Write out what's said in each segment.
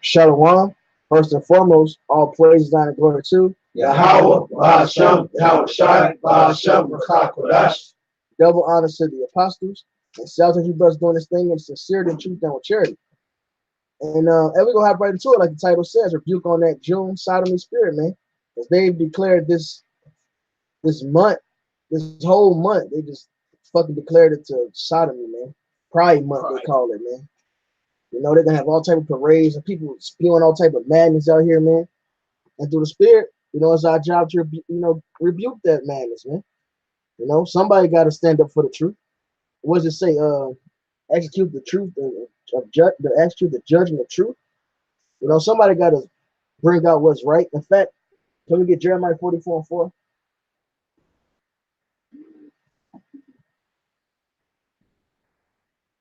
Shalom. First and foremost, all praise, honor, and glory to Yahweh, Bahasham, Yahweh Shai, Bahasham, Rakha Kodash. double honor to the apostles. And shout out to you brothers doing this thing in sincerity and truth and with charity. And we're going to hop right into it, like the title says, rebuke on that June sodomy spirit, man. Because they've declared this month, this whole month, they just fucking declared it to sodomy, man. Pride month, they call it, man. You know, they're going to have all type of parades and people spewing all type of madness out here, man. And through the spirit, you know, it's our job to, rebuke that madness, man. You know, somebody got to stand up for the truth. What does it say? Execute the truth, execute the judgment of truth. You know, somebody got to bring out what's right. In fact, can we get Jeremiah 44:4?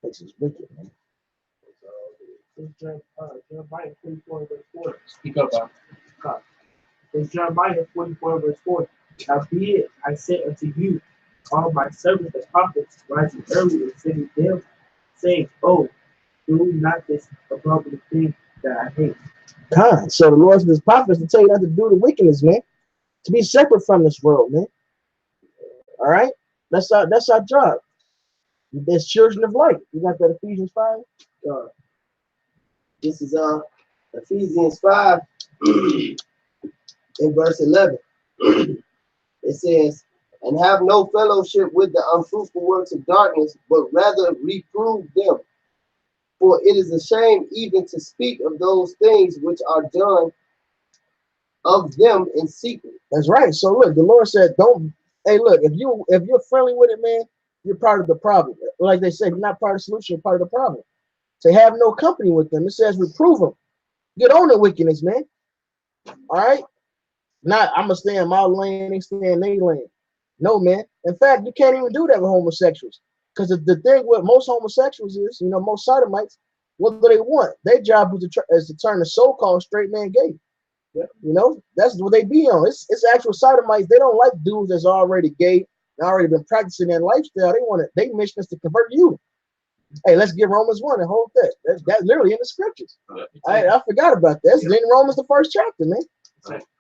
This is wicked, man. Jeremiah 44 verse 4. Speak up, God. It's Jeremiah 44 verse 4. Howbeit I say unto you, all my servants the prophets rising early and sending them, saying, oh, do not this abominable thing that I hate. God. So the Lord said his prophets to tell you not to do the wickedness, man. To be separate from this world, man. All right? That's our job. There's children of light. You got that Ephesians 5? This is Ephesians 5 in verse 11. It says, and have no fellowship with the unfruitful works of darkness, but rather reprove them. For it is a shame even to speak of those things which are done of them in secret. That's right. So look, the Lord said, don't. Hey, look, if you're friendly with it, man, you're part of the problem. Like they said, you're not part of the solution, you're part of the problem. So have no company with them. It says reprove them. Get on the wickedness, man. All right? Not I'm gonna stay in my lane, they stay in their lane. No, man. In fact, you can't even do that with homosexuals. Because the thing with most homosexuals is, you know, most sodomites, what do they want? Their job is to turn the so-called straight man gay. Yeah. You know, that's what they be on. It's actual sodomites. They don't like dudes that's already gay and already been practicing that lifestyle. They mission is to convert you. Hey, let's get Romans 1 and hold that. That's literally in the scriptures. I forgot about that. It's in Romans the 1st chapter, man.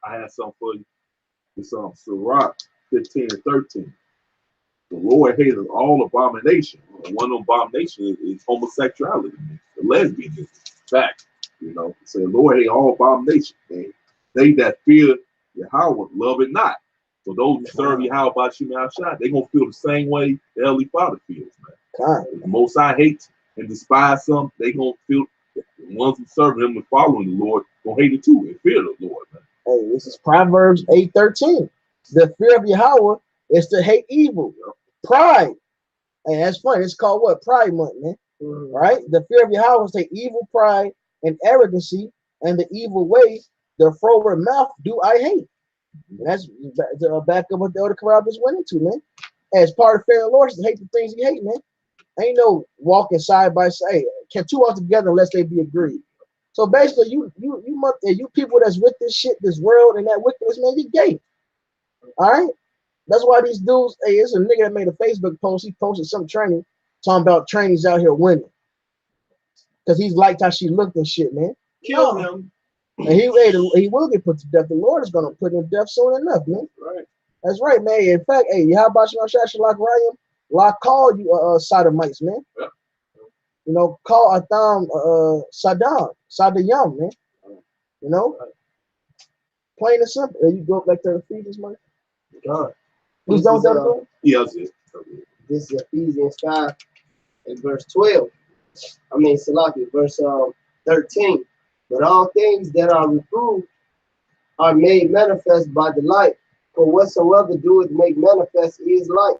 I had something for you. It's Sirach 15 and 13. The Lord hates all abomination. One abomination is homosexuality, the lesbianism. Fact, you know. So the Lord hates all abomination. Man. They that fear Yahweh love it not. So those who serve Yahweh by Shema Shai, they're gonna feel the same way the Heavenly Father feels, man. God. The Most High hates and despise some, they gonna feel the ones who serve him and following the Lord gonna hate it too and fear the Lord, man. Hey, this is Proverbs 8:13. The fear of Yahweh is to hate evil. Pride. And that's funny. It's called what? Pride month, man. Right? The fear of Yahweh is to evil pride and arrogancy and the evil way, the froward mouth do I hate. And that's back up what the other Corral just went into, man. As part of fear of the Lord is to hate the things you hate, man. Ain't no walking side by side. Can two walk together unless they be agreed? So basically, you people that's with this shit, this world, and that wickedness, man, you gay. All right? That's why these dudes, hey, it's a nigga that made a Facebook post. He posted some training talking about trainees out here winning. Because he's liked how she looked and shit, man. Kill him. And he will get put to death. The Lord is going to put him to death soon enough, man. Right. That's right, man. In fact, hey, how about you, Shalak Ryan? Well, I call you sodomites, man. Yeah. You know, call Atham Sadayam, man. You know? Plain and simple. And you go back to the Ephesians, man. God. Who's done that? Yeah, that's it. This is Ephesians 5 and verse 12. I mean, Salaki, verse 13. But all things that are reproved are made manifest by the light. For whatsoever doeth make manifest is light.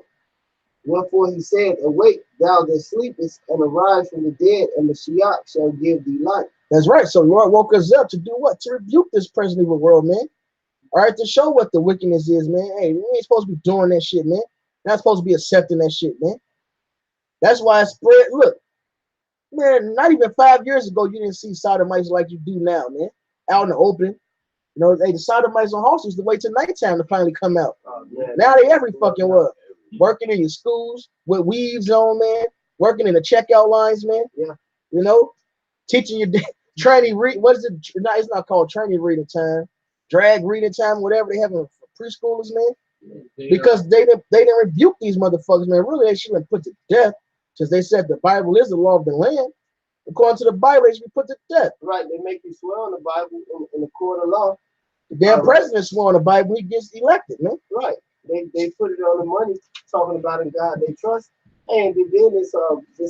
Wherefore he said, awake, thou that sleepest, and arise from the dead, and the Shiach shall give thee light. That's right. So Lord woke us up to do what? To rebuke this present evil world, man. All right, to show what the wickedness is, man. Hey, we ain't supposed to be doing that shit, man. We're not supposed to be accepting that shit, man. That's why it spread. Look, man, not even 5 years ago, you didn't see sodomites like you do now, man. Out in the open. You know, hey, the sodomites on horses used to wait till nighttime to finally come out. Now they every fucking what? Working in your schools with weaves on, man. Working in the checkout lines, man. Yeah. You know, teaching you training read. What is it? No, it's not called training reading time, drag reading time, whatever they have for preschoolers, man. Because they didn't rebuke these motherfuckers, man. Really, they should have been put to death, because they said the Bible is the law of the land. According to the Bible, they should be put to death. Right, they make you swear on the Bible in the court of law. The damn president swore on the Bible, he gets elected, man. Right, they put it on the money, talking about in God they trust. And then this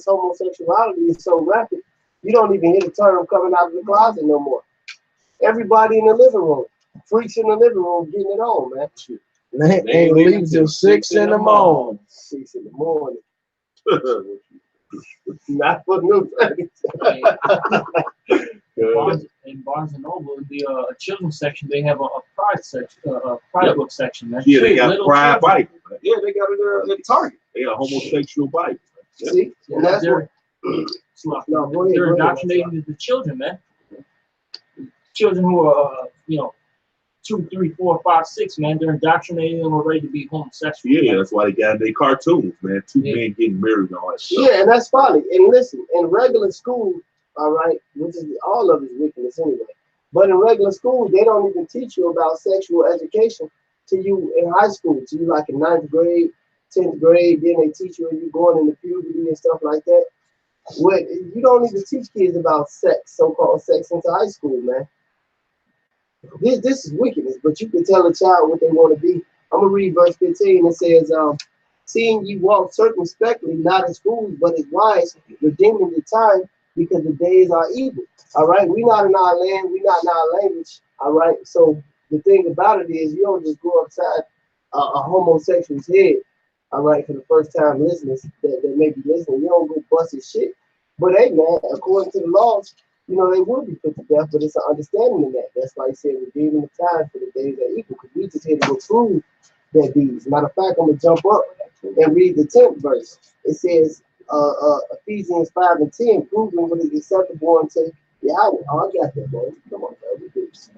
homosexuality is so rapid, you don't even hear the term coming out of the closet no more. Everybody in the living room, freaks in the living room getting it on, man. Man, ain't leaving till 6 in the morning. 6 in the morning. Not for no In Barnes and Noble, in the children's section, they have a pride section, pride book section. That's Yeah, they got little pride children. Bible. Yeah, they got it at Target. They got a homosexual Bible. Yeah. See, and that's what. No, go ahead, They're go ahead. indoctrinating the children, man. Children who are, 2, 3, 4, 5, 6, man. They're indoctrinating them already to be homosexual. Yeah, that's why they got their cartoons, man. Two men getting married and all that stuff. Yeah, and that's funny. And listen, in regular school, all right, which is all of it is wickedness anyway. But in regular school, they don't even teach you about sexual education to you in high school, to you like in 9th grade, 10th grade. Then they teach you when you're going into puberty and stuff like that. What you don't even teach kids about sex, so-called sex, into high school, man. This is wickedness, but you can tell a child what they want to be. I'm gonna read verse 15. It says, "Seeing you walk circumspectly, not as fools, but as wise, redeeming the time, because the days are evil." All right, we're not in our land, we're not in our language. All right, so the thing about it is, you don't just go upside a homosexual's head. All right, for the first time listeners that may be listening, you don't go bust his shit. But hey, man, according to the laws, they will be put to death, but it's an understanding of that. That's why he said, redeeming the time, for the days are evil, because we just here to prove that these. Matter of fact, I'm going to jump up and read the 10th verse. It says, Ephesians 5 and 10, proving what is acceptable unto Yahweh. Oh, I got that, man. Come on, man. We do this.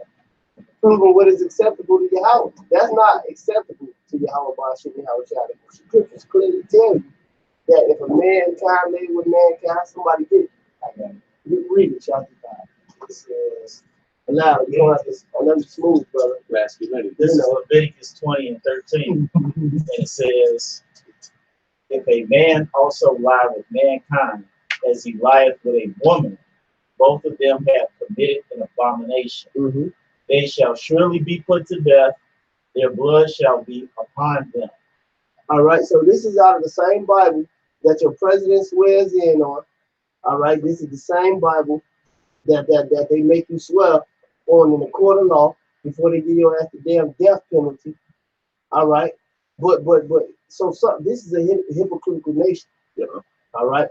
Proving what is acceptable to Yahweh. That's not acceptable to Yahweh by Yahweh. The scriptures clearly tell you that if a mankind lay with mankind, somebody did it. I got it. You read it, chapter 5. It says, aloud, you don't have to, another smooth, brother. Masculinity. This is Leviticus 20 and 13. And it says, if a man also lie with mankind as he lieth with a woman, both of them have committed an abomination. Mm-hmm. They shall surely be put to death. Their blood shall be upon them. All right, so this is out of the same Bible that your president swears in on. All right, this is the same Bible that they make you swear on in the court of law before they give your ass the damn death penalty. All right, but so this is a hypocritical nation. Yeah. All right.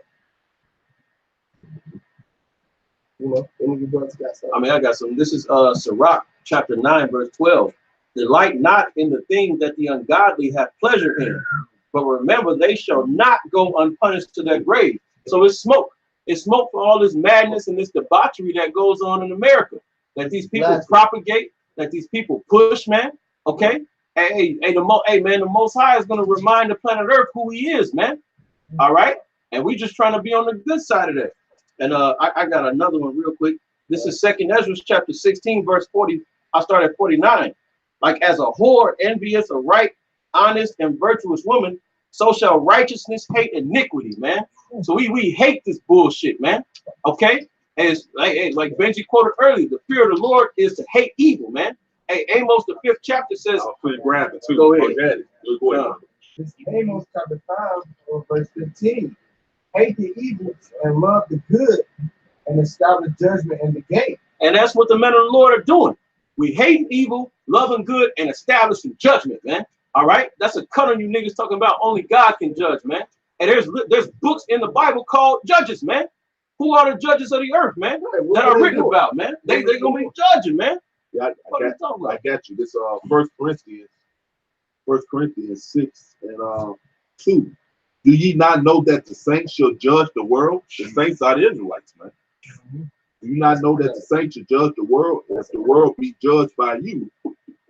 Any of you brothers got something? I got some. This is Sirach chapter 9, verse 12. Delight not in the things that the ungodly have pleasure in, but remember they shall not go unpunished to their grave. So it's smoke. It's smoke for all this madness and this debauchery that goes on in America, that these people propagate, that these people push, man. Okay? Hey, man, the Most High is going to remind the planet Earth who he is, man. All right? And we just trying to be on the good side of that. And I got another one real quick. This is 2nd Ezra chapter 16, verse 40. I'll start at 49. Like as a whore envious a right, honest, and virtuous woman, so shall righteousness hate iniquity, man. So we hate this bullshit, man. Okay? And it's like Benji quoted earlier, the fear of the Lord is to hate evil, man. Hey, Amos, the 5th chapter says, I'll put it grab it too. Go ahead. Go ahead. It's Amos chapter 5, verse 15. Hate the evil and love the good, and establish judgment in the gate. and that's what the men of the Lord are doing. We hate evil, loving good, and establishing judgment, man. All right? That's a cut on you niggas talking about only God can judge, man. And there's books in the Bible called Judges, man. Who are the judges of the earth, man? That are written about, man. They gonna be judging, man. Yeah, I got you. This 1 Corinthians 6 and 2. Do ye not know that the saints shall judge the world? The saints are the Israelites, man. Do you not know that the saints shall judge the world, as the world be judged by you?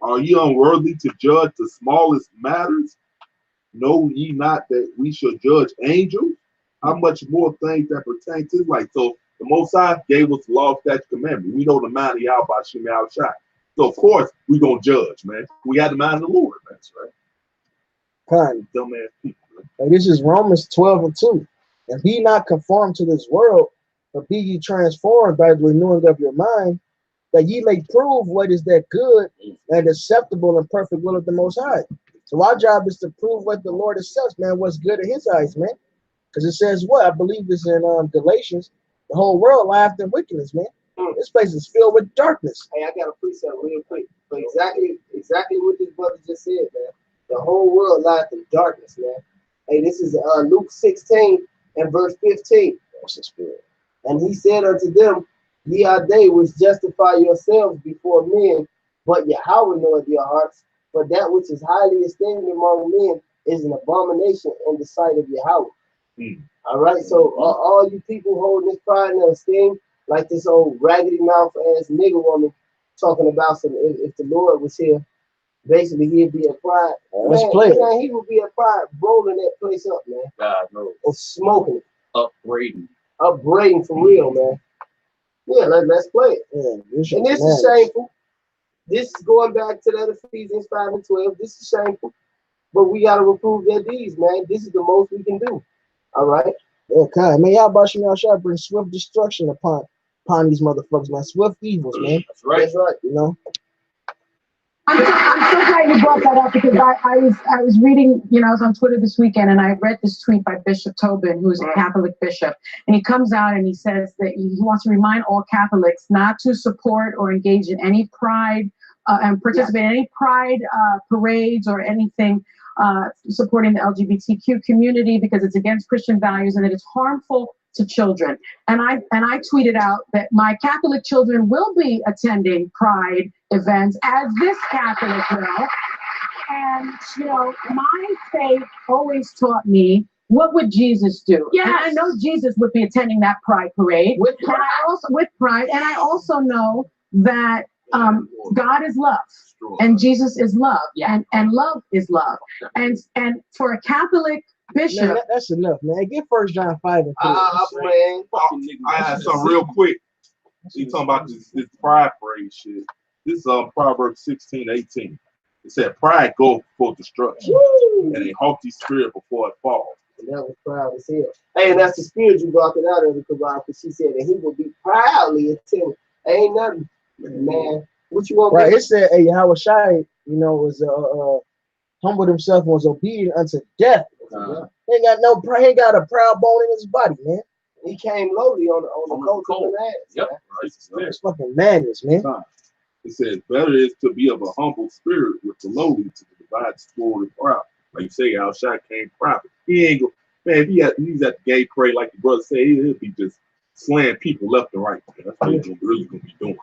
Are ye unworthy to judge the smallest matters? Know ye not that we shall judge angels? How much more things that pertain to life? So The Most High gave us the law, statute, commandment. We know the mind of Yahweh Shem Shai. So of course we gonna judge, man. We got the mind of the Lord, man. That's right. Kind. Dumbass people. Man. And this is Romans 12:2. And be not conformed to this world, but be ye transformed by the renewing of your mind, that ye may prove what is that good and acceptable and perfect will of the Most High. So our job is to prove what the Lord accepts, man, what's good in his eyes, man. Because it says what? I believe it's in Galatians. The whole world laughed in wickedness, man. This place is filled with darkness. Hey, I got a precept real quick. But exactly what this brother just said, man. The whole world lies in darkness, man. Hey, this is Luke 16 and verse 15. And he said unto them, ye are they which justify yourselves before men, but Yahweh knoweth your hearts. For that which is highly esteemed among men is an abomination in the sight of Yahweh. All right, so all you people holding this pride and esteem, like this old raggedy mouth ass nigger woman talking about some, if the Lord was here, basically he'd be a pride. Let's play it. Man, he would be a pride rolling that place up, man. God knows. Or smoking it. Upgrading for real, man. Yeah, let's play it. Yeah, and this is shameful. This is going back to that Ephesians 5 and 12. This is shameful. But we got to reprove their deeds, man. This is the most we can do. All right? Yeah, kind. Man, y'all shall bring swift destruction upon these motherfuckers, man. Swift evils, man. That's right. That's right. You know? I'm so glad you brought that up, because I was reading, I was on Twitter this weekend, and I read this tweet by Bishop Tobin, who's a Catholic bishop, and he comes out and he says that he wants to remind all Catholics not to support or engage in any pride and participate in any pride parades or anything supporting the LGBTQ community, because it's against Christian values and that it's harmful to children. And I tweeted out that my Catholic children will be attending pride events, as this Catholic will. And my faith always taught me, what would Jesus do? Yes. And I know Jesus would be attending that pride parade with pride. And I also know that God is love, and Jesus is love, and love is love. And for a Catholic bishop, man, that's enough, man. Get 1 John 5 and 3. I had something real quick. You talking about this pride parade shit. This is Proverbs 16:18. It said, pride goes before destruction, and a haughty spirit before it falls. And that was proud as hell. Hey, and that's the spirit you brought it out of the Quran, because she said that he will be proudly attended. Ain't nothing, man. What you want? Right. It said, hey, Yahweh Shai, was humbled himself and was obedient unto death. He ain't got a proud bone in his body, man. He came lowly on the coat of the ass. Yep. Right. It's fucking madness, man. It says, better is to be of a humble spirit with the lowly to divide spoil and proud. Like you say, Al Shai came private. He ain't go, man, if he's at the gay parade, like the brother said, he'll be just slaying people left and right. Man. That's what he's really gonna be doing.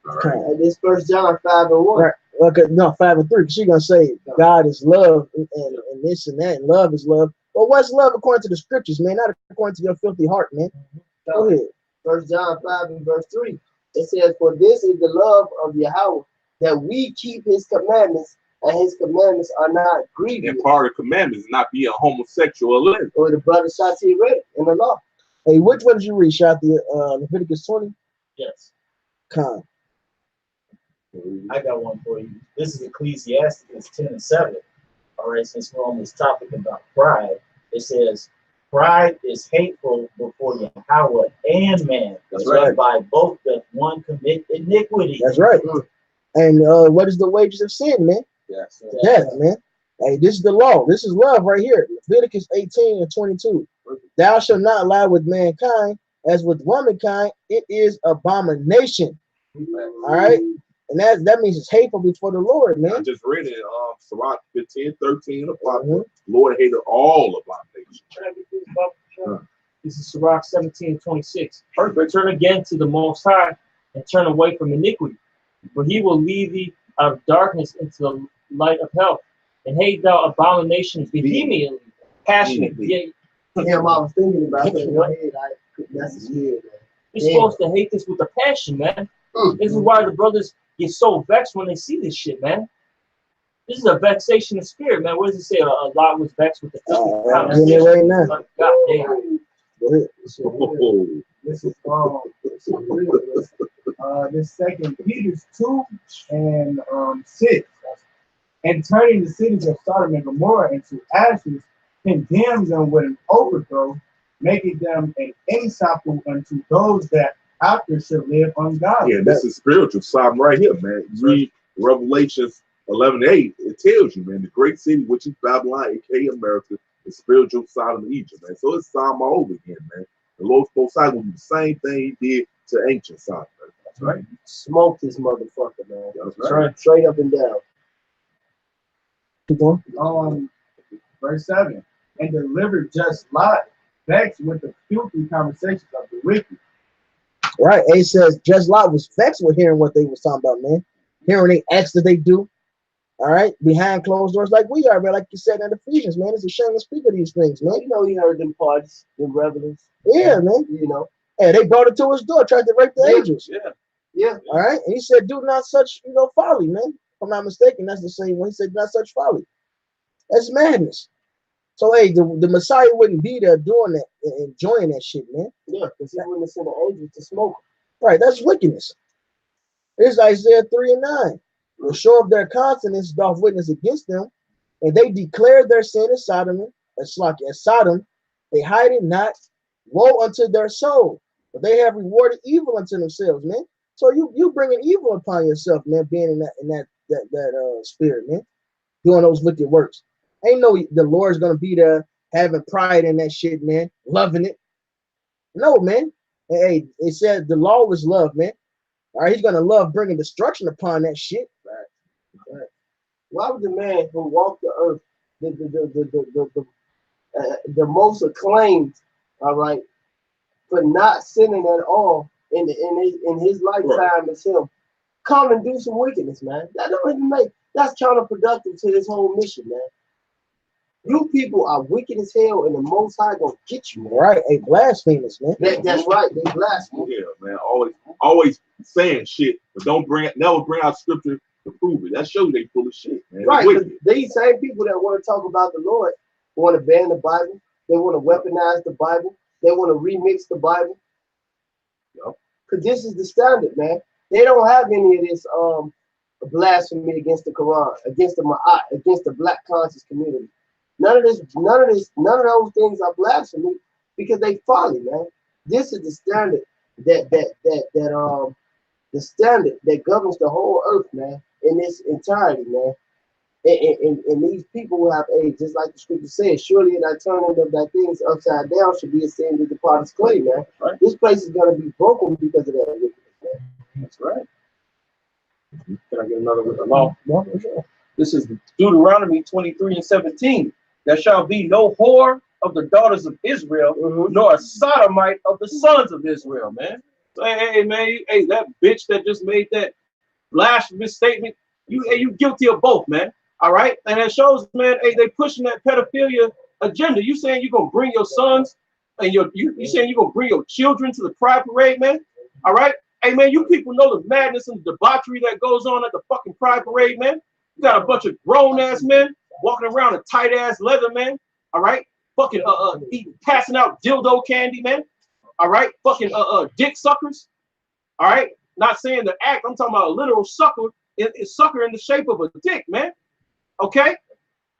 All right. And this 1 John 5 and 1. Right. Okay, no, 5 and 3. She's gonna say God is love and this and that, and love is love. Well, what's love according to the scriptures, man? Not according to your filthy heart, man. Go ahead. 1 John 5 and verse 3. It says, for this is the love of Yahweh, that we keep his commandments, and his commandments are not grievous. And part of the commandments is not be a homosexual or or the brother Shati read in the law. Hey, which one did you read, Shati? Leviticus 20? Yes. Con. I got one for you. This is Ecclesiastes 10 and 7. All right, since we're on this topic about pride, it says, pride is hateful before Yahweh and man. That's right. By both doth one commit iniquity. That's right. And what is the wages of sin, man? Yes. Death, man. Hey, this is the law. This is love right here. Leviticus 18 and 22. Thou shalt not lie with mankind, as with womankind, it is abomination. All right? And that means it's hateful before the Lord, man. I just read it, Sirach 15:13. Lord hated all abominations. This is Sirach 17:26. Return again to the Most High and turn away from iniquity, for he will lead thee out of darkness into the light of health, and hate thou abominations vehemently, passionately. Yeah, I was thinking about that in my head. That's weird, man. You're supposed to hate this with a passion, man. This is why the brothers get so vexed when they see this shit, man. This is a vexation of spirit, man. What does it say? A lot was vexed with the right now. God damn. This is this 2 Peter 2 and 6. And turning the cities of Sodom and Gomorrah into ashes, condemns them with an overthrow, making them an example unto those that after should live ungodly. Yeah, this is spiritual Sodom right here, man. You read Revelations 11:8, it tells you, man, the great city, which is Babylon, aka America, is spiritual Sodom and Egypt, man. So it's Sodom all over again, man. The Lord Most High will do the same thing he did to ancient Sodom. That's right. Smoke this motherfucker, man. That's right. Straight up and down. Keep going. Verse 7. And delivered just Lot, vexed with the filthy conversations of the wicked. Right. It says just Lot was vexed with hearing what they was talking about, man. Hearing they acts that they do. All right, behind closed doors, like we are, man. Like you said in Ephesians, man. It's a shame to speak of these things, man. You know, he heard them parties, them revelings. Yeah, man. You know. And they brought it to his door, tried to rape the angels. Yeah. All right. And he said, do not such, folly, man. If I'm not mistaken, that's the same one. He said, not such folly. That's madness. So, hey, the Messiah wouldn't be there doing that and enjoying that shit, man. Yeah, because he wouldn't have sent an angel to smoke. Right. That's wickedness. It's Isaiah 3 and 9. Will show up their consonants, doth witness against them, and they declared their sin as Sodom, they hide it not. Woe unto their soul, but they have rewarded evil unto themselves, man. So you bringing evil upon yourself, man, being in that spirit, man, doing those wicked works. Ain't no the Lord's gonna be there having pride in that shit, man, loving it. No, man. Hey, it said the law was love, man. All right, he's gonna love bringing destruction upon that shit. Right. Why would the man who walked the earth, the most acclaimed, all right, for not sinning at all in his lifetime as him, come and do some wickedness, man? That don't even that's counterproductive to his whole mission, man. You people are wicked as hell, and the Most High gonna get you, man. Right, a blasphemous, man. That's right, they blaspheme. Yeah, man. Always saying shit, but never bring out scripture to prove it. That shows they full of shit, man. Right, because these same people that want to talk about the Lord want to ban the Bible. They want to weaponize the Bible. They want to remix the Bible. Because this is the standard, man. They don't have any of this blasphemy against the Quran, against the Ma'at, against the black conscious community. None of those things are blasphemy because they folly, man. This is the standard the standard that governs the whole earth, man, in its entirety, man. And these people will have age, just like the scripture says, surely in that turning of that things upside down should be a sin with the potter's clay, man. Right. This place is gonna be broken because of that wickedness, man. That's right. Can I get another with the law? No, sure. This is Deuteronomy 23 and 17. There shall be no whore of the daughters of Israel, nor a sodomite of the sons of Israel, man. So, hey, man, hey, that bitch that just made that blasphemous statement, you guilty of both, man. All right, and it shows, man, hey, they pushing that pedophilia agenda. You saying you're gonna bring your sons and you saying you're gonna bring your children to the pride parade, man? All right, hey, man, you people know the madness and the debauchery that goes on at the fucking pride parade, man. You got a bunch of grown ass men walking around in tight ass leather, man. All right, fucking passing out dildo candy, man. All right, fucking dick suckers. All right, not saying the act. I'm talking about a literal sucker. It's sucker in the shape of a dick, man. Okay,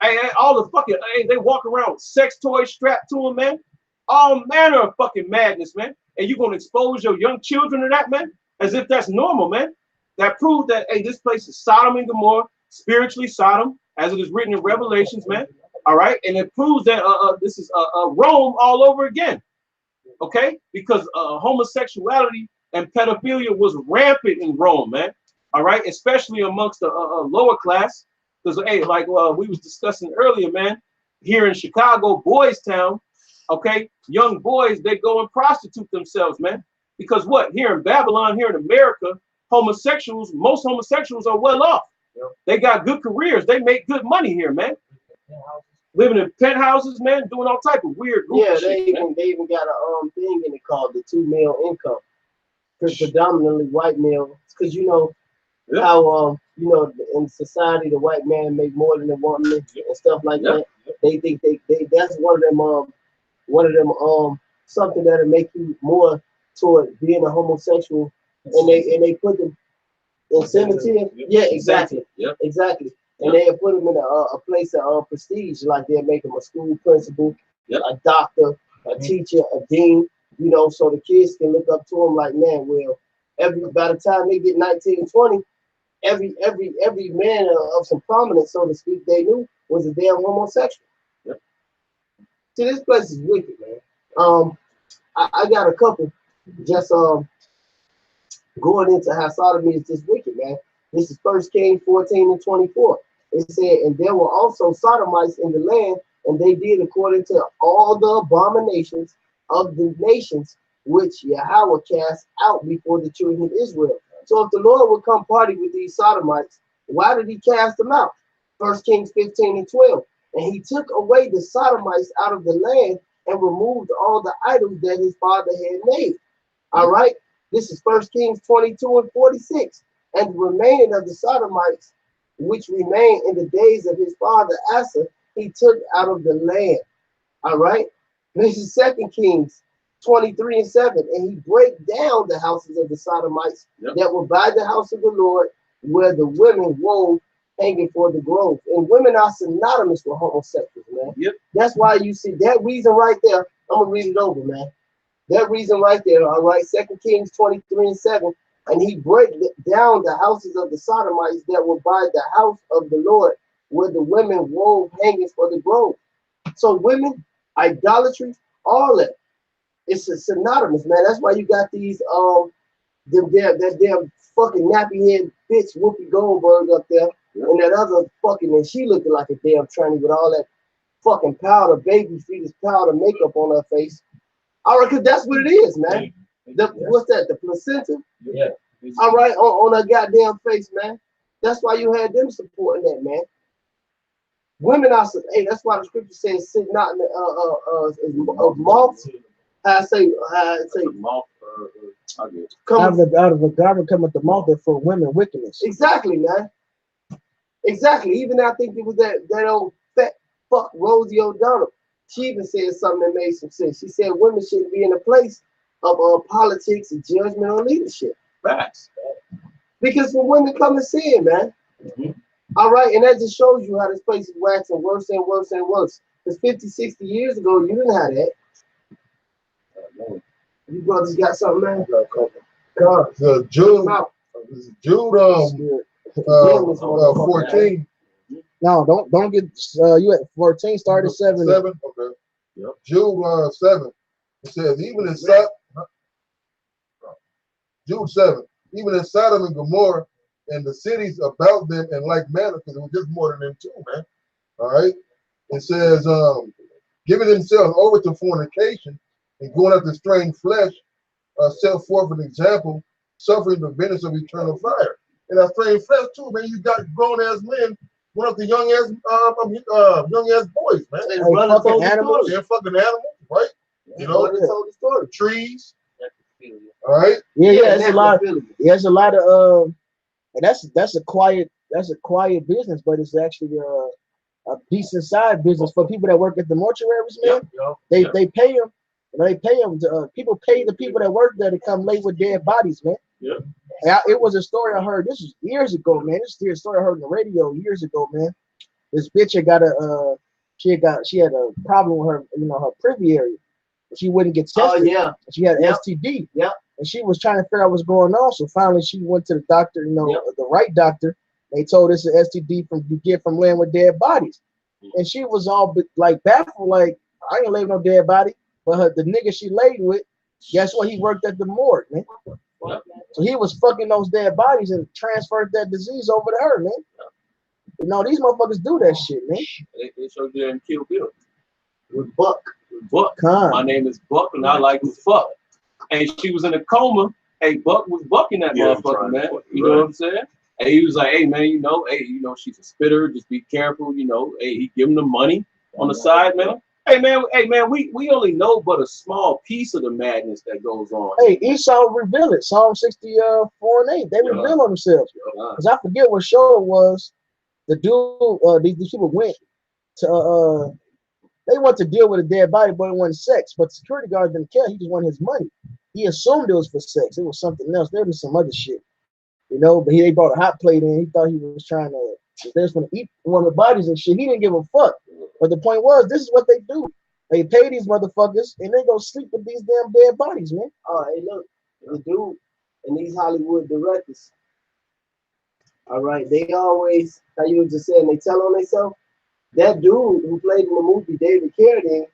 hey, all the fucking they walk around with sex toys strapped to them, man. All manner of fucking madness, man. And you gonna expose your young children to that, man? As if that's normal, man. That proves that this place is Sodom and Gomorrah, spiritually Sodom, as it is written in Revelations, man. All right, and it proves that this is Rome all over again. Okay, because homosexuality and pedophilia was rampant in Rome, man. All right, especially amongst the lower class. Because like we was discussing earlier, man, here in Chicago, Boys Town, okay, young boys, they go and prostitute themselves, man. Because what? Here in Babylon, here in America, most homosexuals are well off. Yep. They got good careers. They make good money here, man. Living in penthouses, man, doing all type of weird shit. They even got a thing in it called the 2 male income. Because predominantly white male, because how in society the white man make more than the woman and stuff like that. They think they that's one of them something that'll make you more toward being a homosexual, and they put them in cemetery. Yeah, exactly. Yep. Exactly. And they put them in a place of prestige, like they'll make them a school principal, a doctor, a teacher, a dean, you know, so the kids can look up to them like, man, well, by the time they get 19, 20, every man of some prominence, so to speak, they knew was a damn homosexual. Yep. See, this place is wicked, man. I got a couple just going into how sodomy is just wicked, man. This is 1 Kings 14:24. It said, and there were also sodomites in the land, and they did according to all the abominations of the nations which Yahweh cast out before the children of Israel. So if the Lord would come party with these sodomites, why did he cast them out? 1 Kings 15:12. And he took away the sodomites out of the land and removed all the idols that his father had made. All right. This is 1 Kings 22:46. And the remaining of the sodomites, which remained in the days of his father Asa, he took out of the land. All right. This is 2 Kings 23:7. And he break down the houses of the sodomites that were by the house of the Lord, where the women wove hanging for the grove. And women are synonymous with homosexuals, man. Yep. That's why you see that reason right there. I'm gonna read it over, man. That reason right there, all right, 2 Kings 23:7. And he break down the houses of the sodomites that were by the house of the Lord, where the women wove hangings for the grove. So women, idolatry, all that. It's a synonymous, man. That's why you got these that damn fucking nappy head bitch Whoopi Goldberg up there, and that other fucking, and she looking like a damn tranny with all that fucking powder, baby fetus powder makeup on her face. All right, cause that's what it is, man. What's that? The placenta? Yeah. All right, on her goddamn face, man. That's why you had them supporting that, man. Women are, hey, that's why the scripture says, sit not in the moths. How I say Moth, out of the garden cometh the mouth for women wickedness. Exactly, man. Exactly. Even I think it was that old fat fuck Rosie O'Donnell. She even said something that made some sense. She said women shouldn't be in a place of politics and judgment on leadership. Facts. Because when women come and sin, man. All right, and that just shows you how this place is waxing worse and worse and worse. Because 50, 60 years ago, you didn't have that. You brothers got something, man? God. Jude 14. No, don't get you at 14. Start at 7. 7. Okay. Yep. Jude 7. It says even in Jude 7. Even in Sodom and Gomorrah and the cities about them in like manner, because it was just more than them too, man. All right. It says giving themselves over to fornication and going after strange flesh, set forth an example, suffering the vengeance of eternal fire. And that strange flesh too, man. You got grown ass men going up to young ass boys, man. Hey, fucking animals. They're fucking animals, right? You know, they told the story. Trees. All right. Yeah, it's a lot. Yeah, it's a lot of and that's a quiet business, but it's actually a decent side business for people that work at the mortuaries, man. They pay them. They pay them. People pay the people that work there to come lay with dead bodies, man. Yeah. It was a story I heard. This was years ago, man. This is a story I heard on the radio years ago, man. This bitch had she had a problem with her, her privy area. She wouldn't get tested. Oh yeah. She had STD. Yeah. And she was trying to figure out what's going on. So finally she went to the doctor, the right doctor. They told us an STD you get from laying with dead bodies. And she was all like baffled, like, I ain't laying with no dead body. But the nigga she laid with, guess what? He worked at the morgue, man. So he was fucking those dead bodies and transferred that disease over to her, man. These motherfuckers do that shit, man. They showed you in Kill Bill. With Buck. Buck. My name is Buck, and I like to fuck. And she was in a coma. Hey, Buck was bucking that motherfucker, man. You know what I'm saying? And he was like, hey, man, she's a spitter. Just be careful, Hey, he give him the money on the side, man. Hey, man, we only know but a small piece of the madness that goes on. Hey, Esau reveal it. Psalm 64:8. They reveal on themselves. Because I forget what show it was. The dude, these people went to, they want to deal with a dead body, but it wasn't sex. But the security guard didn't care. He just wanted his money. he assumed it was for sex. It was something else. There was some other shit, you know. But they brought a hot plate in. He thought he was trying to. They was gonna eat one of the bodies and shit. He didn't give a fuck. But the point was, this is what they do. They pay these motherfuckers and they go sleep with these damn dead bodies, man. Oh, hey, look, the dude and these Hollywood directors. All right, they always, how you were just saying, they tell on themselves. That dude who played in the movie David Carradine,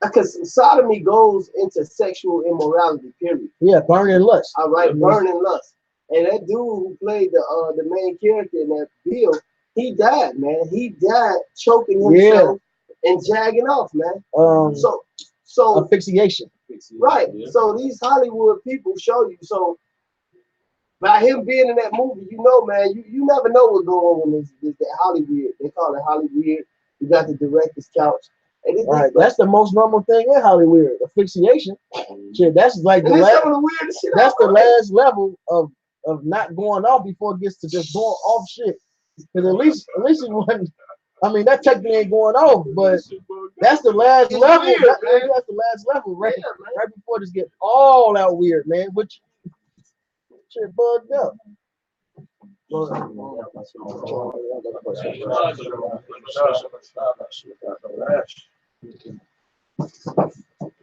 because sodomy goes into sexual immorality, period. Yeah, burning lust. All right, burning lust. And that dude who played the main character in that Bill, he died, man. He died choking himself and jagging off, man. So asphyxiation. Right. Yeah. So these Hollywood people show you. So by him being in that movie, you know, man, you never know what's going on with this that Hollywood. They call it Hollywood. You got the director's couch. Right. That's the most normal thing in Hollywood. Asphyxiation. Shit, that's like the last. That's the last level of not going off before it gets to just going off shit. Because at least it wasn't. I mean, that technically ain't going off, but that's the last level. Weird, that's the last level, right? Right before this gets all out weird, man. Which shit bugged up.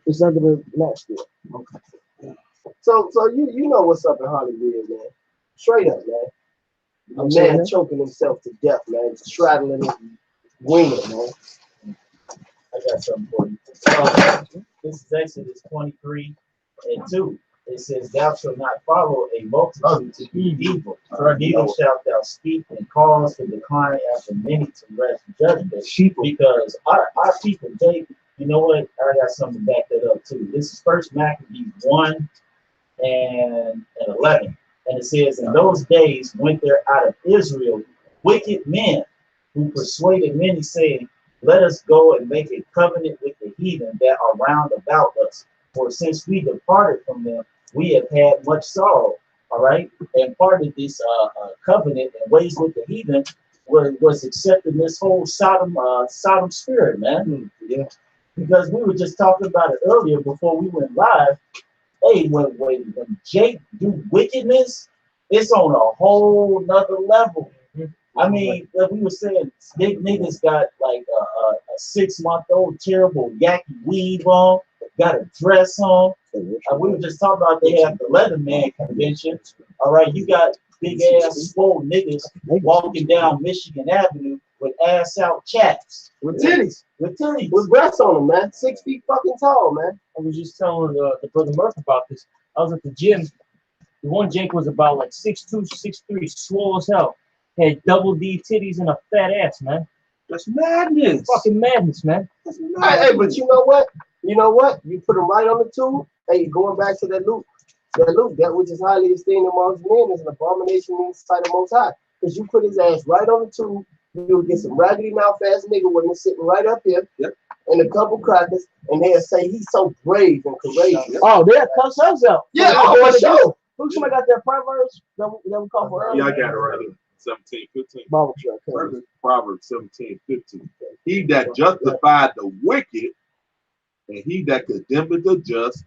It's under the match still. So you know what's up in Hollywood, man. Straight up, man. A man choking himself to death, man. Straddling his wiener, man. I got something for you. This is Exodus 23:2. It says, "Thou shalt not follow a multitude to do evil, neither shalt thou speak and cause to decline after many to rest judgment." Because our people, they, you know what? I got something to back that up too. This is First Maccabees 1:11. And it says, "In those days went there out of Israel wicked men who persuaded many, saying, Let us go and make a covenant with the heathen that are round about us. For since we departed from them, we have had much sorrow." All right. And part of this covenant and ways with the heathen was accepting this whole Sodom spirit, man. Yeah. Because we were just talking about it earlier before we went live. Hey, when Jake do wickedness, it's on a whole nother level. I mean, like we were saying, big niggas got like a 6-month-old terrible yaki weave on, got a dress on. We were just talking about they have the Leatherman convention. All right, you got big ass swole niggas walking down Michigan Avenue with ass out chaps. With titties. With titties. With breasts on them, man. 6 feet fucking tall, man. I was just telling the brother Murph about this. I was at the gym. The one Jake was about like 6'2", 6'3", swole as hell. Had double D titties and a fat ass, man. That's madness. Fucking madness, man. That's madness. Hey, but you know what? You know what? You put them right on the tube. Hey, going back to that Luke, that which is highly esteemed amongst men is an abomination in the sight of Most High. Because you put his ass right on the tube, you'll get some raggedy mouth ass nigga when he's sitting right up here, and a couple crackers, and they'll say he's so brave and courageous. Oh, they'll cuss us out. Yeah, for sure. Who somebody got that Proverbs that we call for earlier? Yeah, I got it right here. 17:15. Proverbs 17:15. He that justified the wicked and he that condemned the just,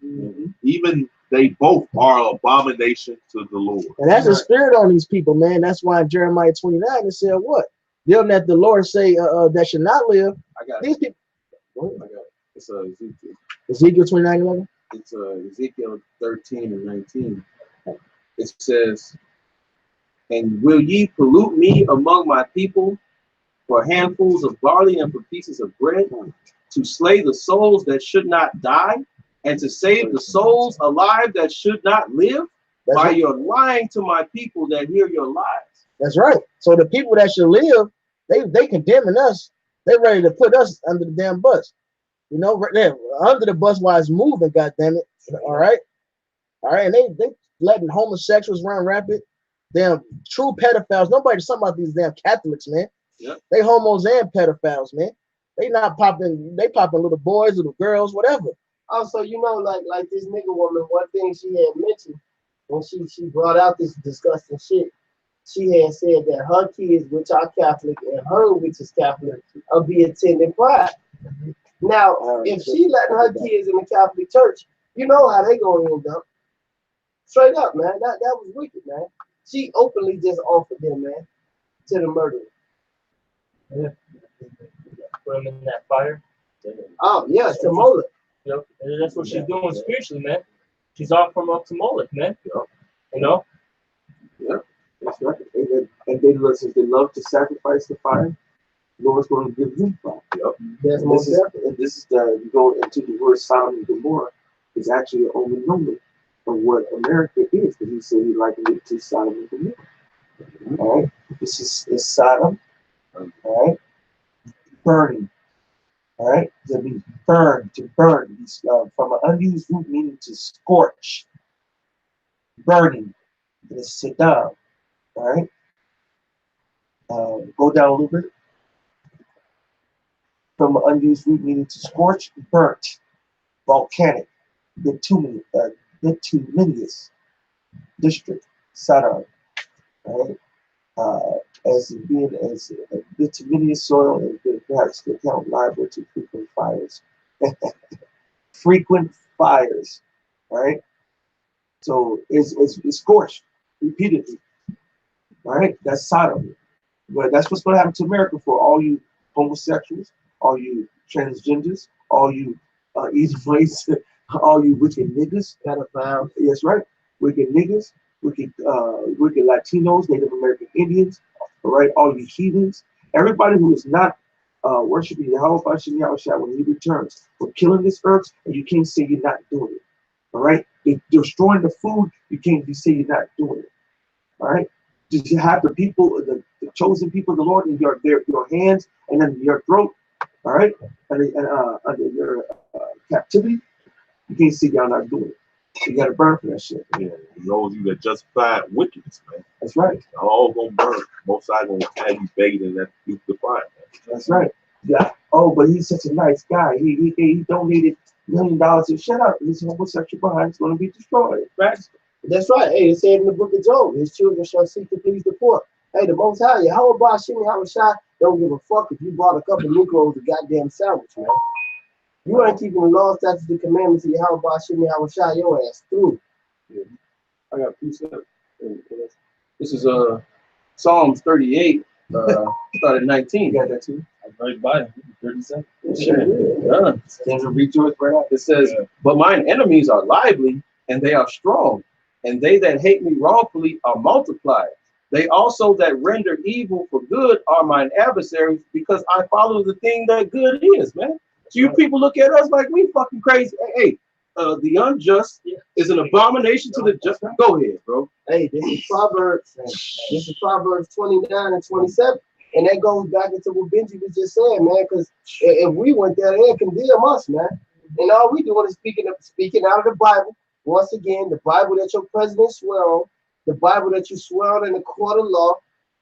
even they both are abomination to the Lord. And that's the spirit on these people, man. That's why in Jeremiah 29 it said what? Them that the Lord say that should not live. I got these people. I got it. It's Ezekiel. Ezekiel 29:11. It's Ezekiel 13:19. It says, "And will ye pollute me among my people for handfuls of barley and for pieces of bread, to slay the souls that should not die, and to save the souls alive that should not live? That's by right. your lying to my people that hear your lies." That's right. So the people that should live, they condemning us. They ready to put us under the damn bus. You know, right there, under the bus while it's moving, goddamn it. All right. And they letting homosexuals run rapid. Damn true pedophiles. Nobody's talking about these damn Catholics, man. Yep. They homos and pedophiles, man. They not popping, they popping little boys, little girls, whatever. Also, you know, like this nigga woman, one thing she had mentioned when she brought out this disgusting shit, she had said that her kids, which are Catholic, and her, which is Catholic, will be attending Pride. Now, if she letting her kids in the Catholic Church, you know how they gonna end up. Straight up, man. That was wicked, man. She openly just offered them, man, to the murderer. Yeah. Put him in that fire. Oh yeah, to Moloch. You know, and that's what she's doing spiritually, man. She's offering up to Moloch, man. You know? Yeah, that's right. And they love to sacrifice the fire. Lord's going to give them fire. Yep. Yes, This is the you go into the word Sodom and Gomorrah is actually an overnomen of what America is, because he said he likened it to Sodom and Gomorrah. All right, this is Sodom. All right, burning. All right, to be burned, to burn, from an unused root meaning to scorch, burning. It's Saddam. All right, go down a little bit. From an unused root meaning to scorch, burnt, volcanic, bituminous district, Saddam. All right, as being as a bituminous soil and perhaps the account liable to frequent fires. Frequent fires, all right? So it's scorched repeatedly, all right? That's Sodom. But that's what's going to happen to America for all you homosexuals, all you transgenders, all you easy place, all you wicked niggas. Pedophiles. Yes, right. Wicked niggas, wicked Latinos, Native American Indians, all right? All you heathens, everybody who is not worshiping Yahweh when he returns, for killing this earth, and you can't say you're not doing it. All right? They're destroying the food, you can't say you're not doing it. All right? Just you have the people, the chosen people of the Lord in your hands and in your throat, all right? And under your captivity, you can't say y'all not doing it. You gotta burn for that shit. Yeah, those you that justified wickedness, man. That's right. All gonna burn. Most I gonna have you begging in that the fire, man. That's right. Yeah. Oh, but he's such a nice guy. He donated $1 million. And shut up. This homosexual behind is going to be destroyed. Right? That's right. Hey, it said in the book of Job, his children shall seek to please the poor. Hey, the Most High, Yahweh Bashim, Yahweh Shai, don't give a fuck if you bought a couple of Negroes a goddamn sandwich, man. You ain't keeping the law, statutes, and commandments of Yahweh Bashim, Yahweh Shai, your ass through. Yeah. I got a piece of it. This is Psalms 38, started 19. You got that too? I read by it. 37. Yeah. Things will rejoice right out. It says, but mine enemies are lively, and they are strong, and they that hate me wrongfully are multiplied. They also that render evil for good are mine adversaries, because I follow the thing that good is, man. So you people look at us like we fucking crazy. Hey, the unjust is an abomination to the just. Go ahead, bro. Hey, this is Proverbs 29 and 27. And that goes back into what Benji was just saying, man, because if we went there, they'd condemn us, man. And all we doing is speaking out of the Bible. Once again, the Bible that your president swear on, the Bible that you swear on in the court of law,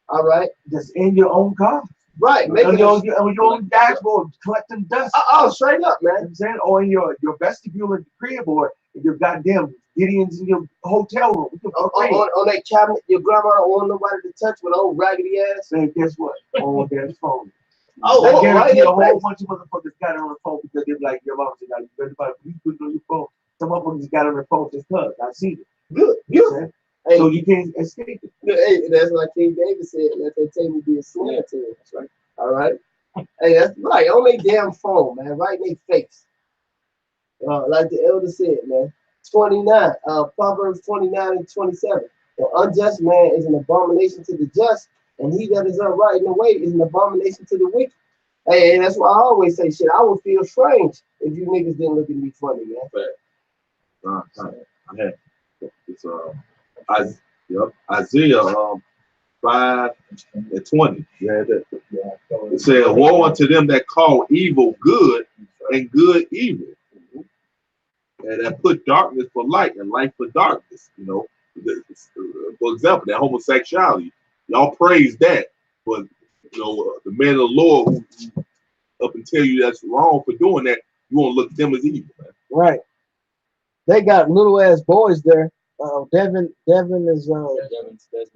all right? That's in your own car. Right. Making your own dashboard, collecting dust. Straight up, man. You know what I'm saying? Or in your vestibule in the crib, or in your goddamn Gideon's in your hotel room. On that cabinet, your grandma don't want nobody to touch with old raggedy ass. Man, guess what? On their phone. I guarantee a whole bunch of motherfuckers got it on the phone because they're like, your mom said, you better put it on your phone. Some motherfuckers got it on their phone just because. I seen it. Good. Hey, so you can't escape it. Hey, that's like King David said, let that table be a snare to it. That's right. All right. Hey, that's right. On their damn phone, man. Right in their face. Like the elder said, man. 29, Proverbs 29 and 27. The unjust man is an abomination to the just, and he that is upright in the way is an abomination to the wicked. Hey, and that's why I always say, shit, I would feel strange if you niggas didn't look at me funny, man. It's Isaiah 5 and 20. Yeah, it said, woe unto them that call evil good and good evil. And that put darkness for light and light for darkness. You know, for example, that homosexuality, y'all praise that, but you know, the men of the Lord who up and tell you that's wrong for doing that, you won't look at them as evil, man. Right. They got little ass boys there. Devin is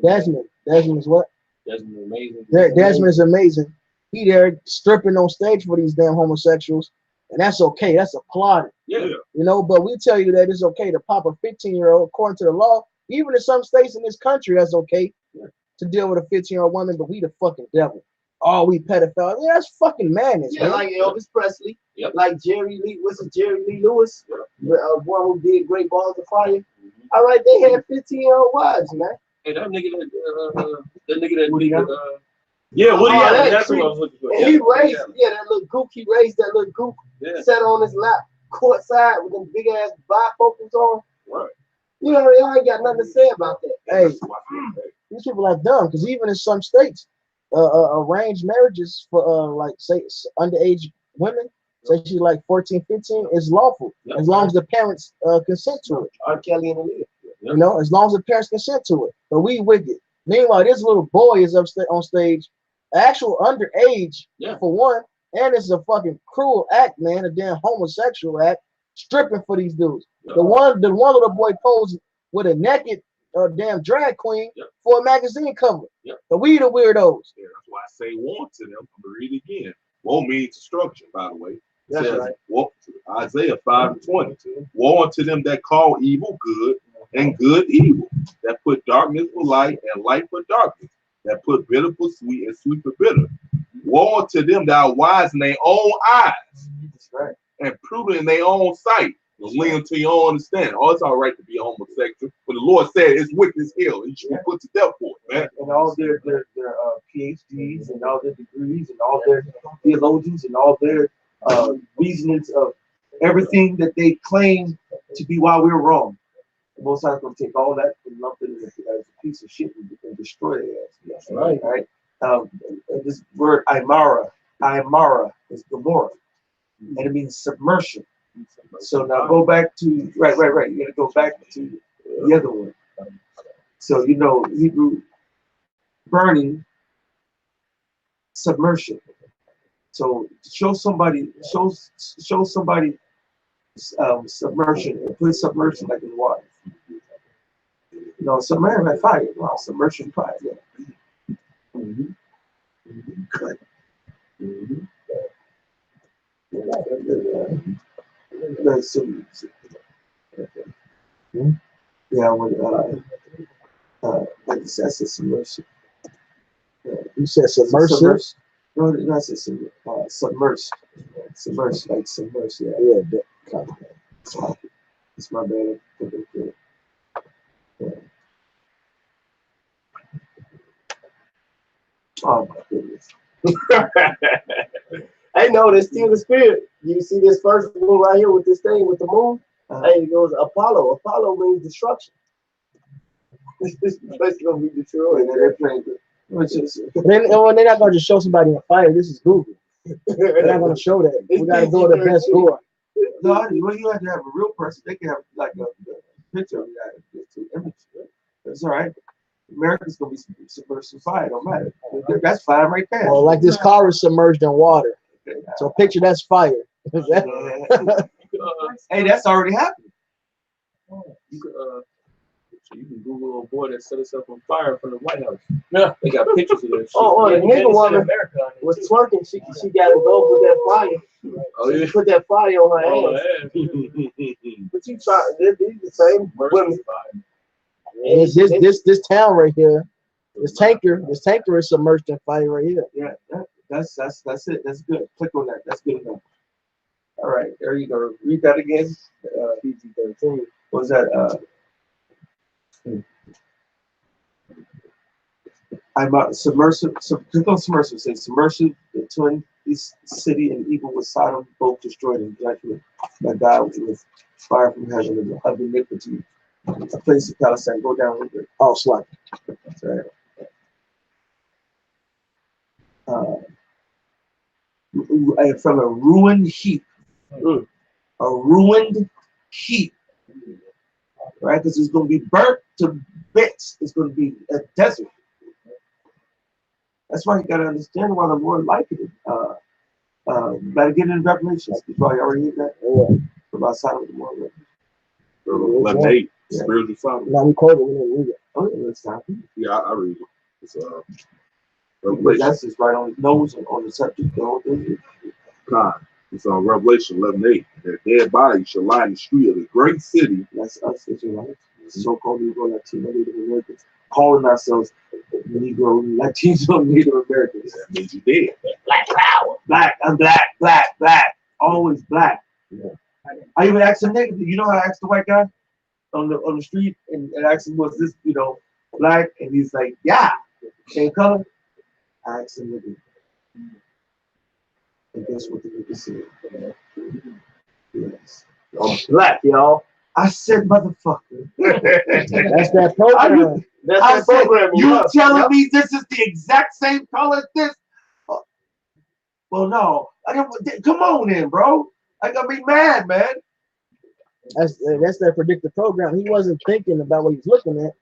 Desmond. Desmond is what? Desmond amazing. Desmond is amazing. He there stripping on stage for these damn homosexuals. And that's okay. That's applauded. Yeah. You know, but we tell you that it's okay to pop a 15-year-old according to the law. Even in some states in this country, that's okay to deal with a 15-year-old woman, but we the fucking devil. Oh, we pedophiles. Yeah, that's fucking madness. Yeah, man. like Elvis Presley, Yep. like Jerry Lee, what's it, Jerry Lee Lewis, one who did Great Balls of Fire. All right, they had 15-year-old wives, man. Hey, that nigga that Woody Allen. Yeah, Woody Oh, Allen. that That's creep. what I was looking for. And he raised, that little gook, he raised that little gook, sat on his lap, courtside with them big ass bifocals on. Right. You know, y'all ain't got nothing to say about that. Hey, these people are dumb because even in some states, arranged marriages for like say underage women, say she's like 14, 15, is lawful as long as the parents consent to it. R. Kelly and Aaliyah. You know, as long as the parents consent to it. But we wicked. Meanwhile, this little boy is on stage, actual underage for one, and it's a fucking cruel act, man, a damn homosexual act, stripping for these dudes. The one little boy posed with a naked damn drag queen for a magazine cover. But we the weirdos. Yeah, that's why I say "want" to them. I'm gonna read it again. Won't means destruction, by the way. That's says, right. Isaiah 5:20. Woe unto them that call evil good and good evil, that put darkness for light and light for darkness, that put bitter for sweet and sweet for bitter. Woe unto them that are wise in their own eyes That's right. and prudent in their own sight. Lean unto your own understanding. Oh, it's all right to be homosexual, but the Lord said it's wicked as hell. You should be put to death for it, man. And all their PhDs and all their degrees and all their theologians and all their reasonings of everything that they claim to be why we're wrong. The Most High is going to take all that and lump it as a piece of shit and destroy their ass. That's right. Right? This word Aymara is Gomorrah, and it means submersion. So now go back to right. You got to go back to the other one. So you know Hebrew burning, submersion. So show somebody submersion and put submersion like in water. You know, submersion like fire. Wow, submersion fire. Yeah. Good. Yeah, when like that's a submersion. You said submersive? No, that's a submersed. Submersed, like submersed, yeah. Yeah, It's my bad. Yeah. Oh my goodness. Hey, no, that's still the spirit. You see this first one right here with this thing with the moon? Hey, it goes Apollo. Apollo means destruction. This place is gonna be destroyed. And they're playing good. they're not gonna just show somebody on fire. This is Google. They're not gonna show that. We gotta go to the best door. No, well, you have to have a real person. They can have like a picture of that image. That's all right. America's gonna be submerged fire. Don't matter. That's fire right there. Well, like this car is submerged in water. So picture that's fire. Hey, that's already happened. You can Google a boy that set himself on fire from the White House. Yeah, they got pictures of that shit. Oh, the nigga woman was twerking. She got involved with that fire. Oh, yeah. She put that fire on her ass. But you try, these the same women. This town right here, this tanker is submerged in fire right here. Yeah, that's it. That's good. Click on that. That's good enough. All right, there you go. Read that again. PG-13. What was that? I'm submersive. Click on submersive. Say submersive. The twin city and evil with Sodom both destroyed in judgment by God with fire from heaven and of iniquity. A place of Palestine. Go down with it. Oh, slide. That's right. From a ruined heap. A ruined heap. Right? Because it's going to be burnt to bits. It's going to be a desert. That's why you got to understand why the Lord liked it. Better get in Revelations. You probably already heard that. Yeah. About Sodom and Gomorrah. 11:8, spiritual Sodom. Now we quote it, we didn't read it. Oh, yeah, that's not. Yeah, I read it. It's But that's just right on his nose on the subject. The whole thing. God. It's on Revelation 11:8. Their dead bodies shall lie in the street of the great city. That's us, Israelites. So-called Negro, Latino, Native Americans, calling ourselves Negro, Latino, Native Americans. That means you dead. Black power. Black. I'm black, black, black. Always black. Yeah. I even asked him nigga, you know how I asked the white guy on the street and asked him, was this, black? And he's like, yeah. Same color. I asked him nigga. And guess what the nigga said? Yes. I'm black, y'all. I said, motherfucker. That's that program. I said, you telling me this is the exact same color as this? Well, no. Come on then, bro. I gotta be mad, man. That's that predictive program. He wasn't thinking about what he was looking at.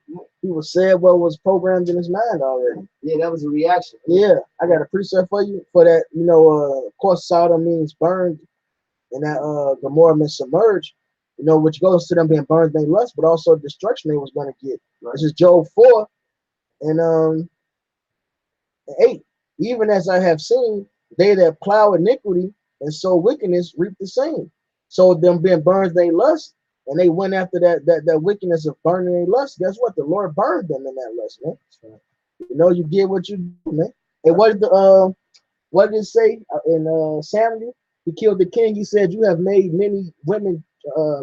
He was saying what was programmed in his mind already. Yeah, that was a reaction. Yeah, I got a precept for you for that. Of course, Sodom means burned, and that Gomorrah means submerged. Which goes to them being burned they lust, but also destruction they was going to get. Right. This is Job 4 and 8. Even as I have seen, they that plow iniquity and sow wickedness reap the same. So them being burned they lust, and they went after that wickedness of burning they lust. Guess what? The Lord burned them in that lust, man. Right. You get what you do, man. And what did it say in Samuel? He killed the king. He said, "You have made many women,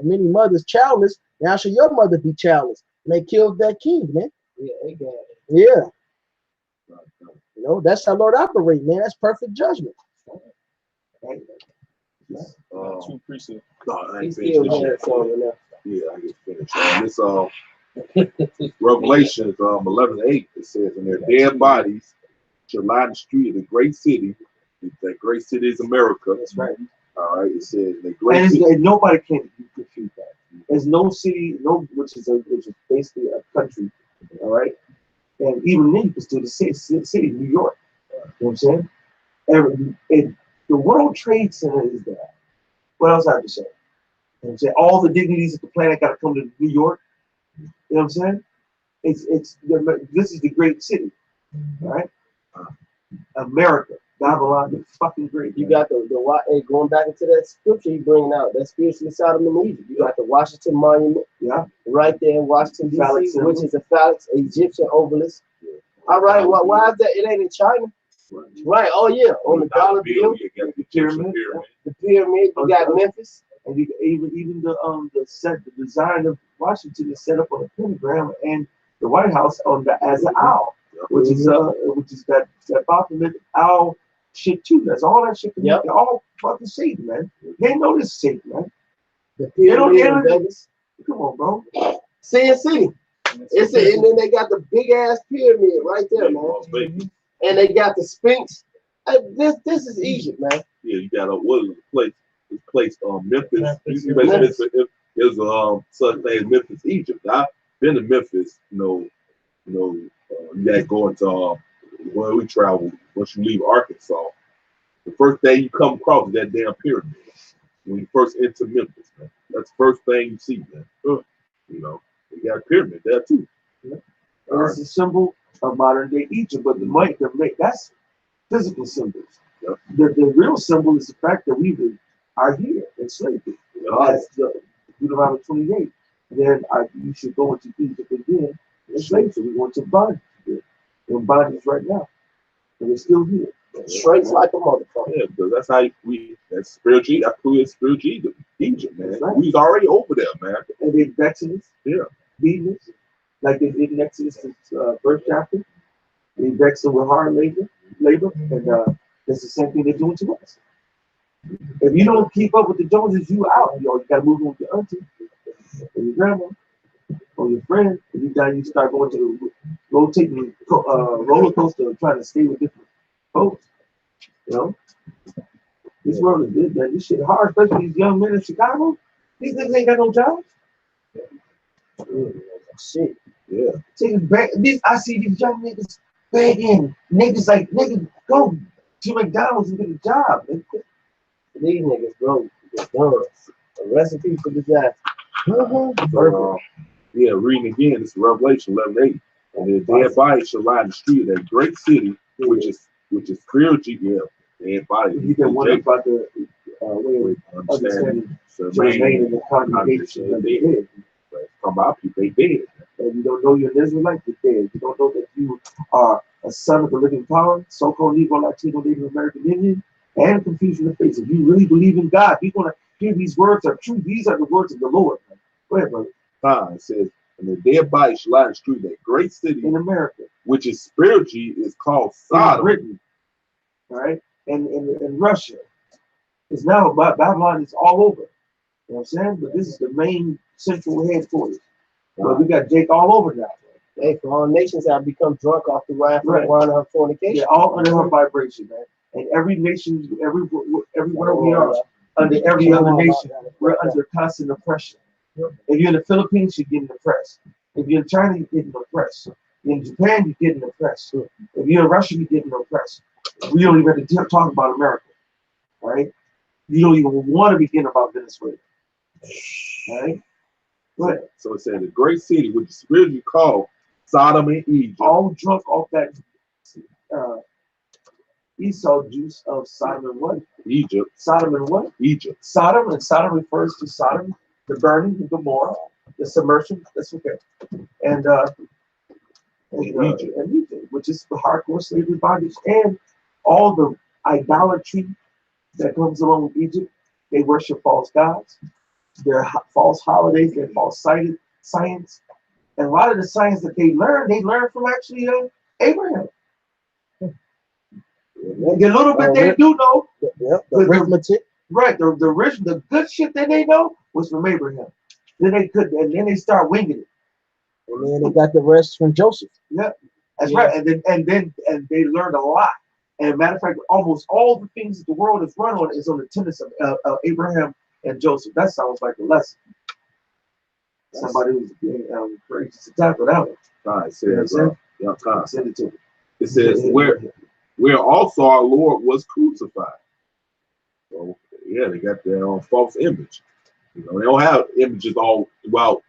many mothers childless. Now shall your mother be childless." And they killed that king, man. Yeah, they got it. Yeah. That's how Lord operate, man. That's perfect judgment. Two precepts. I He's ain't still finished here, this so yet. Yeah, I just finished. This Revelation 11:8. It says, "And their dead bodies shall lie in the street of the great city." That great city is America. That's right. All right. It says the great and city. Nobody can confuse that. There's no city, which is basically a country. All right. And even then, you can still city, New York. You know what I'm saying? The World Trade Center is there. What else I have to say? You know what I'm saying? All the dignities of the planet got to come to New York. You know what I'm saying? This is the great city, right? America, Babylon, is fucking great. You got going back into that scripture you bringing out, that spiritually Sodom and Egypt. You got the Washington Monument, right there in Washington D.C., which is a phallic Egyptian obelisk. All right, why is that? It ain't in China. Right. Oh yeah, on the dollar bill, the pyramid. The pyramid. You got Memphis, and you even the design of Washington is set up on a pentagram, and the White House as an owl, which is that Baphomet owl shit too. That's all that shit. They're all fucking Satan, man. They know this Satan, man. The pyramid in Vegas. Come on, bro. Sin City. And then they got the big ass pyramid right there, man. And they got the Sphinx. This is Egypt, man. Yeah, you got what is the place? This place, Memphis. There's such thing as Memphis, Egypt. I've been to Memphis. You got to go into where we travel. Once you leave Arkansas, the first thing you come across is that damn pyramid. When you first enter Memphis, man, that's the first thing you see, man. You got a pyramid there too. It's a symbol of modern day Egypt, but that's physical symbols. Yep. The real symbol is the fact that we are here in slavery. As Deuteronomy 28. Then you should go into Egypt again in slavery. So we went to bondage. We're in bondage right now. And we're still here. Straight like a motherfucker. Yeah, because that's how that's spiritual. That's who is spiritual Egypt, man. Right. We was already over there, man. And in Exodus, beating us, like they did in Exodus, first chapter. They vex them with hard labor, and that's the same thing they're doing to us. If you don't keep up with the Joneses, you out. You gotta move on with your auntie, or your grandma, or your friend. And you start going to the rotating roller coaster, trying to stay with different folks. This world is good, man. This shit hard, especially these young men in Chicago. These niggas ain't got no jobs. Shit. Yeah. I see these young niggas begging. Niggas go to McDonald's and get a job. These niggas broke. They're done. A recipe for disaster. Reading again, this is Revelation 11:8. And their dead bodies shall lie in the street of that great city, which is spiritual. Dead bodies. You can wonder about the way of understanding So to remain in the congregation of the dead. Come out, people, they dead. And you don't know you're an Israelite, you're dead. You don't know that you are a son of the living power, so-called Negro, Latino, Native American Indian, and confusion of faith. If you really believe in God, you're going to hear these words are true. These are the words of the Lord. Go ahead, brother. It says, and the dead body shall lie in the street, that great city in America, which is spiritually is called Sodom. Britain, right? And in Russia. It's now Babylon is all over. You know what I'm saying? But this is the main central headquarters. But we got Jake all over now. Hey, for all nations have become drunk off the wine Right. of fornication. Yeah, all under her vibration, man. And every nation, everywhere we are, under every other nation, we're under constant oppression. If you're in the Philippines, you're getting oppressed. If you're in China, you're getting oppressed. In Japan, you're getting oppressed. If you're in Russia, you're getting oppressed. We don't even have to talk about America, right? You don't even want to begin about Venezuela, right? But So it said the great city, which is spiritually called Sodom and Egypt. all drunk off that Esau juice of Sodom and what? Egypt. Sodom and what? Egypt. Sodom, and Sodom refers to Sodom, the burning, the Gomorrah, the submersion. That's okay. And Egypt, which is the hardcore slavery bondage, and all the idolatry that comes along with Egypt. They worship false gods, their false holidays, their false science, and a lot of the science that they learn from actually Abraham. The little bit they do know, the arithmetic. Right? The good shit that they know was from Abraham. Then they start winging it. And then they got the rest from Joseph. Yeah, that's right. And they learned a lot. And matter of fact, almost all the things that the world is run on is on the tenets of Abraham and Joseph. That sounds like a lesson. Somebody who's crazy to tackle that one. It says, Send it to me. it says where also our Lord was crucified. So yeah, they got their own false image. You know, they don't have images all throughout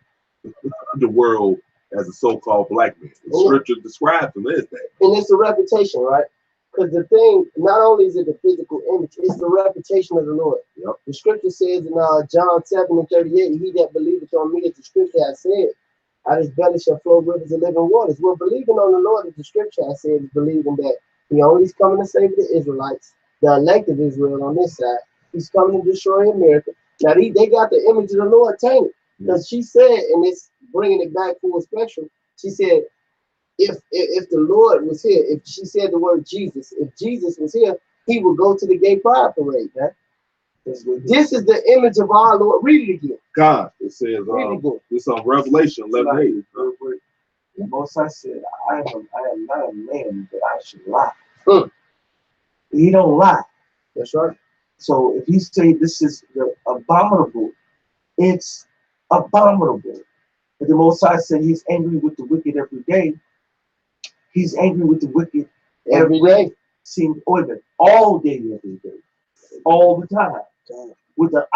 the world as a so-called black man. The scripture describes them as that. And it's the reputation, right? Because the thing, not only is it the physical image, it's the reputation of the Lord. Yep. The scripture says in John 7:38, he that believeth on me, as the scripture has said, out of his belly shall flow rivers of living waters. Well, believing on the Lord, as the scripture has said, is believing that he only is coming to save the Israelites, the elect of Israel on this side. He's coming to destroy America. Now, they got the image of the Lord tainted. Because she said, and it's bringing it back full spectrum, she said, if the Lord was here, if she said the word Jesus, if Jesus was here, he would go to the gay pride parade, man. This is the image of our Lord. Read it again. God, it says, it's on Revelation 11:8. The Most High said, I am not a man that I should lie. He don't lie. That's right. So if he say this is the abominable, it's abominable. But the Most High said he's angry with the wicked every day. He's angry with the wicked every day. All day, every day. All the time. With the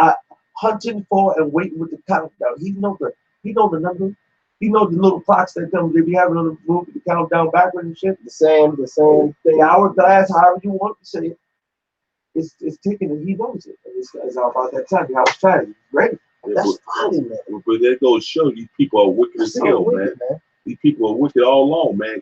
hunting for and waiting with the countdown. He know the number. He know the little clocks that they be having on the roof, the countdown backward and shit. The same thing. The hourglass, however you want to say it. It's ticking and he knows it. And it's all about that time. I was trying. Ready. That's funny, man. But that goes to show these people are wicked as hell, man. These people are wicked all along, man.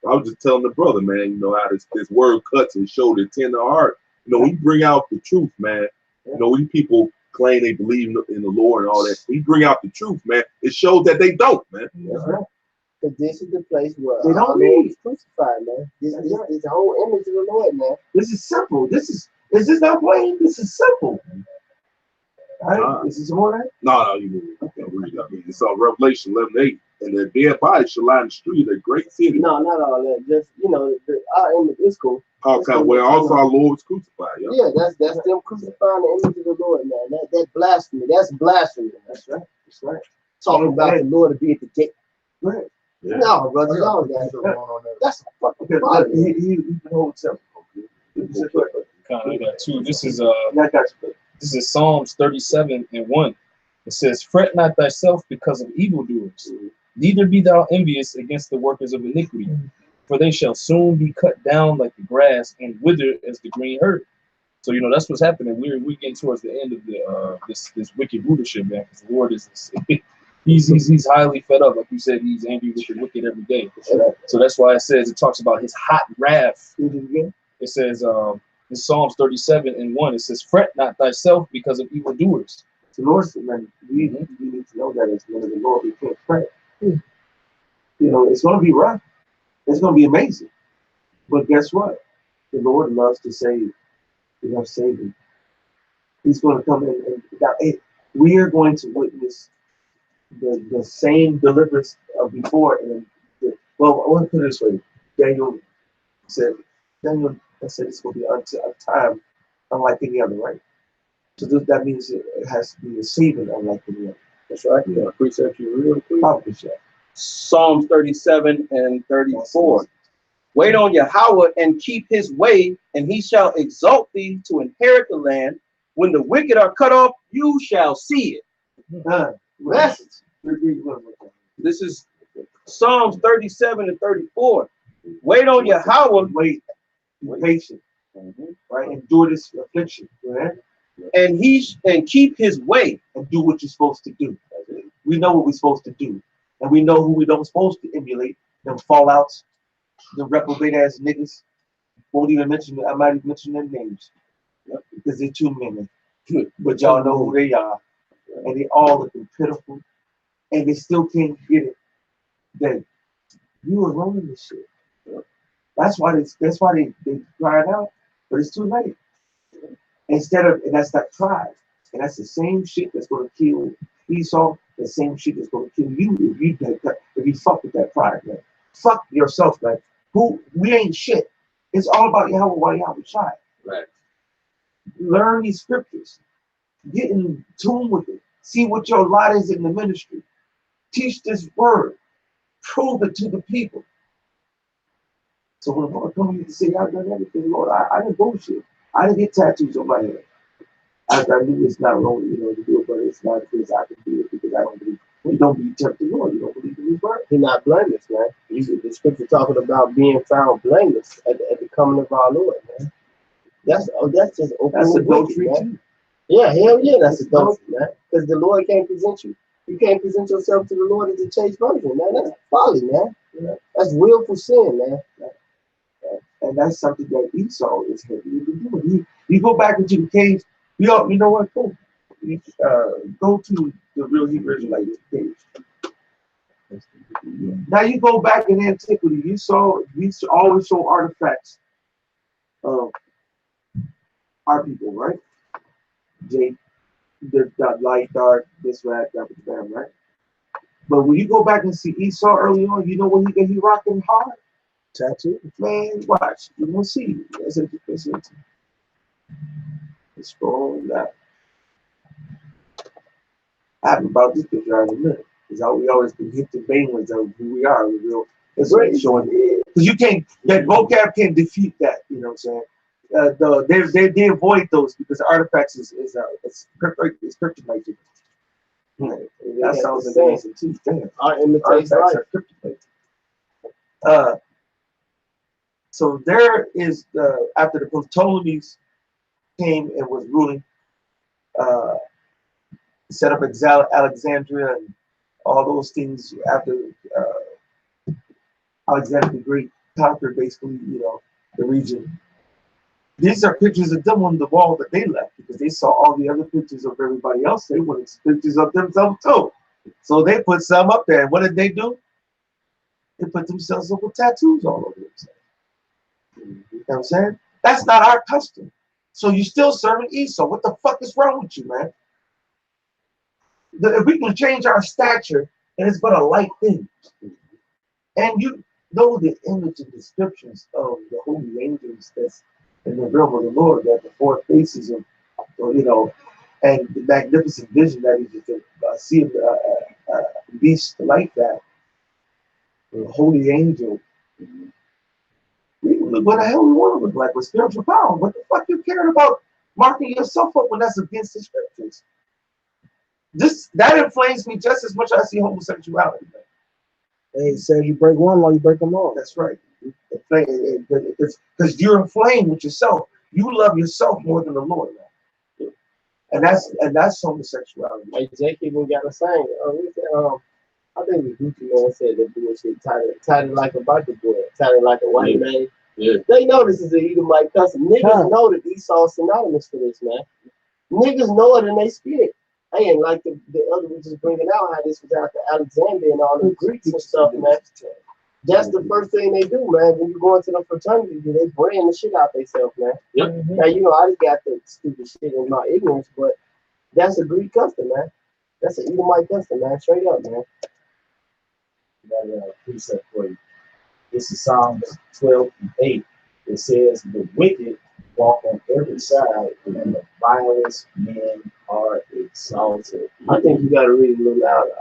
I was just telling the brother, man, you know, how this word cuts and show the tender heart. You know, when you bring out the truth, man, you know, when people claim they believe in the Lord and all that, when you bring out the truth, man, it shows that they don't, man. That's right. Because this is the place where they don't need crucified, man. This is the whole image of the Lord, man. This is simple. Is this not plain? This is simple. Right? This is more right? No, you can't read it. I mean, it's on Revelation 11:8. And their dead bodies shall lie in the street of a great city. No, not all that. Just, you know, our image is cool. Where also our Lord was crucified. Yeah, that's them crucifying the image of the Lord, man. That's blasphemy. That's blasphemy. That's right. That's right. Talking about the Lord to be at the gate. Right. Yeah. No, brother, that's a fucking body. He can hold himself. I got two. This is Psalms 37:1. It says, "Fret not thyself because of evildoers, neither be thou envious against the workers of iniquity, for they shall soon be cut down like the grass and wither as the green herb. So that's what's happening. We're getting towards the end of the this wicked rulership, man. Because the Lord is he's highly fed up, like you said. He's angry with the wicked every day. So that's why it talks about his hot wrath. It says in Psalms 37:1, it says, "Fret not thyself because of evildoers." The Lord said, man, we need to know that as men of the Lord, we can't fret. It's going to be rough. It's going to be amazing. But guess what? The Lord loves to save. He loves saving. He's going to come in and we are going to witness the same deliverance of before. Well, I want to put it this way. Daniel said it's going to be a time unlike any other, right? So that means it has to be a saving unlike any other. That's right. Yeah, appreciate you real quick. Psalms 37:34. Wait on Yahweh and keep his way, and he shall exalt thee to inherit the land. When the wicked are cut off, you shall see it. Message. This is Psalms 37:34. Wait on Yahweh. Wait. Be patient. Right? Endure this affliction. Right? And keep his way. And do what you're supposed to do. We know what we're supposed to do. And we know who we don't supposed to emulate. Them fallouts, the reprobate ass niggas. Won't even mention I might even mention their names. Because they're too many. But y'all know who they are. And they all looking pitiful. And they still can't get it. That you are wrong in this shit. That's why they cried out, but it's too late. And that's that pride. And that's the same shit that's gonna kill Esau, the same shit that's gonna kill you if you fuck with that pride, man. Fuck yourself, man. We ain't shit. It's all about Yahweh Shai. Right. Learn these scriptures. Get in tune with it. See what your lot is in the ministry. Teach this word. Prove it to the people. So when the Lord comes to say, I've done everything, Lord, I didn't bullshit. I didn't get tattoos on my head. I knew it's not wrong, to do it, but it's not because I can do it because I don't believe. When you don't believe the Lord, you don't believe in His word. He's not blameless, man. The scripture talking about being found blameless at the coming of our Lord, man. That's just open adultery too. Yeah, hell yeah, that's adultery, man. Because the Lord can't present you. You can't present yourself to the Lord as a changed version, man. That's folly, man. That's willful sin, man. And that's something that Esau is heavily doing. You go back into the caves. You know what? Go to the real Hebrew Israelite page. Now you go back in antiquity. We always show artifacts of our people, right? The light, dark, this, that, right? But when you go back and see Esau early on, you know when he rocking hard? Tattoo. Man, watch. You will see. Let's scroll that. I have about this picture in a minute. Because we always can hit the vein with who we are. It's right showing. Because you can't, that vocab can't defeat that. You know what I'm saying? They avoid those because artifacts is kryptonite. That sounds amazing too. Damn. Our imitates life. So there is after the Ptolemies came and was ruling, set up Alexandria and all those things after Alexander the Great conquered basically, the region. These are pictures of them on the wall that they left because they saw all the other pictures of everybody else. They wanted pictures of themselves too. So they put some up there. And what did they do? They put themselves up with tattoos all over themselves. You know what I'm saying? That's not our custom. So you're still serving Esau. What the fuck is wrong with you, man? If we can change our stature, and it's but a light thing. And you know the image and descriptions of the holy angels that's in the realm of the Lord, that the four faces of, and the magnificent vision that is to see a beast like that, a holy angel. We look what the hell we want to look like with spiritual power. What the fuck you caring about marking yourself up when that's against the scriptures? That inflames me just as much as I see homosexuality. They say you break one law, you break them all. That's right. Because you're inflamed with yourself. You love yourself more than the Lord, man. And that's homosexuality. Hey, Jake even got a saying. I think the Gucci man said that bullshit tied it like a biker boy, tied it like a white man. Yeah. They know this is an Edomite custom. Niggas know that Esau's synonymous for this, man. Niggas know it in their spirit. Hey, and like the other was just bringing out how this was after Alexander and all the Greeks and stuff, man. That's the first thing they do, man. When you go into the fraternity, they brand the shit out themselves, man. Yep. Now, you know, I just got the stupid shit in my ignorance, but that's a Greek custom, man. That's an Edomite custom, man. Straight up, man. Got a precept for you. This is Psalms 12:8. It says, "The wicked walk on every side, and the vilest men are exalted." I think you got to read it a little louder.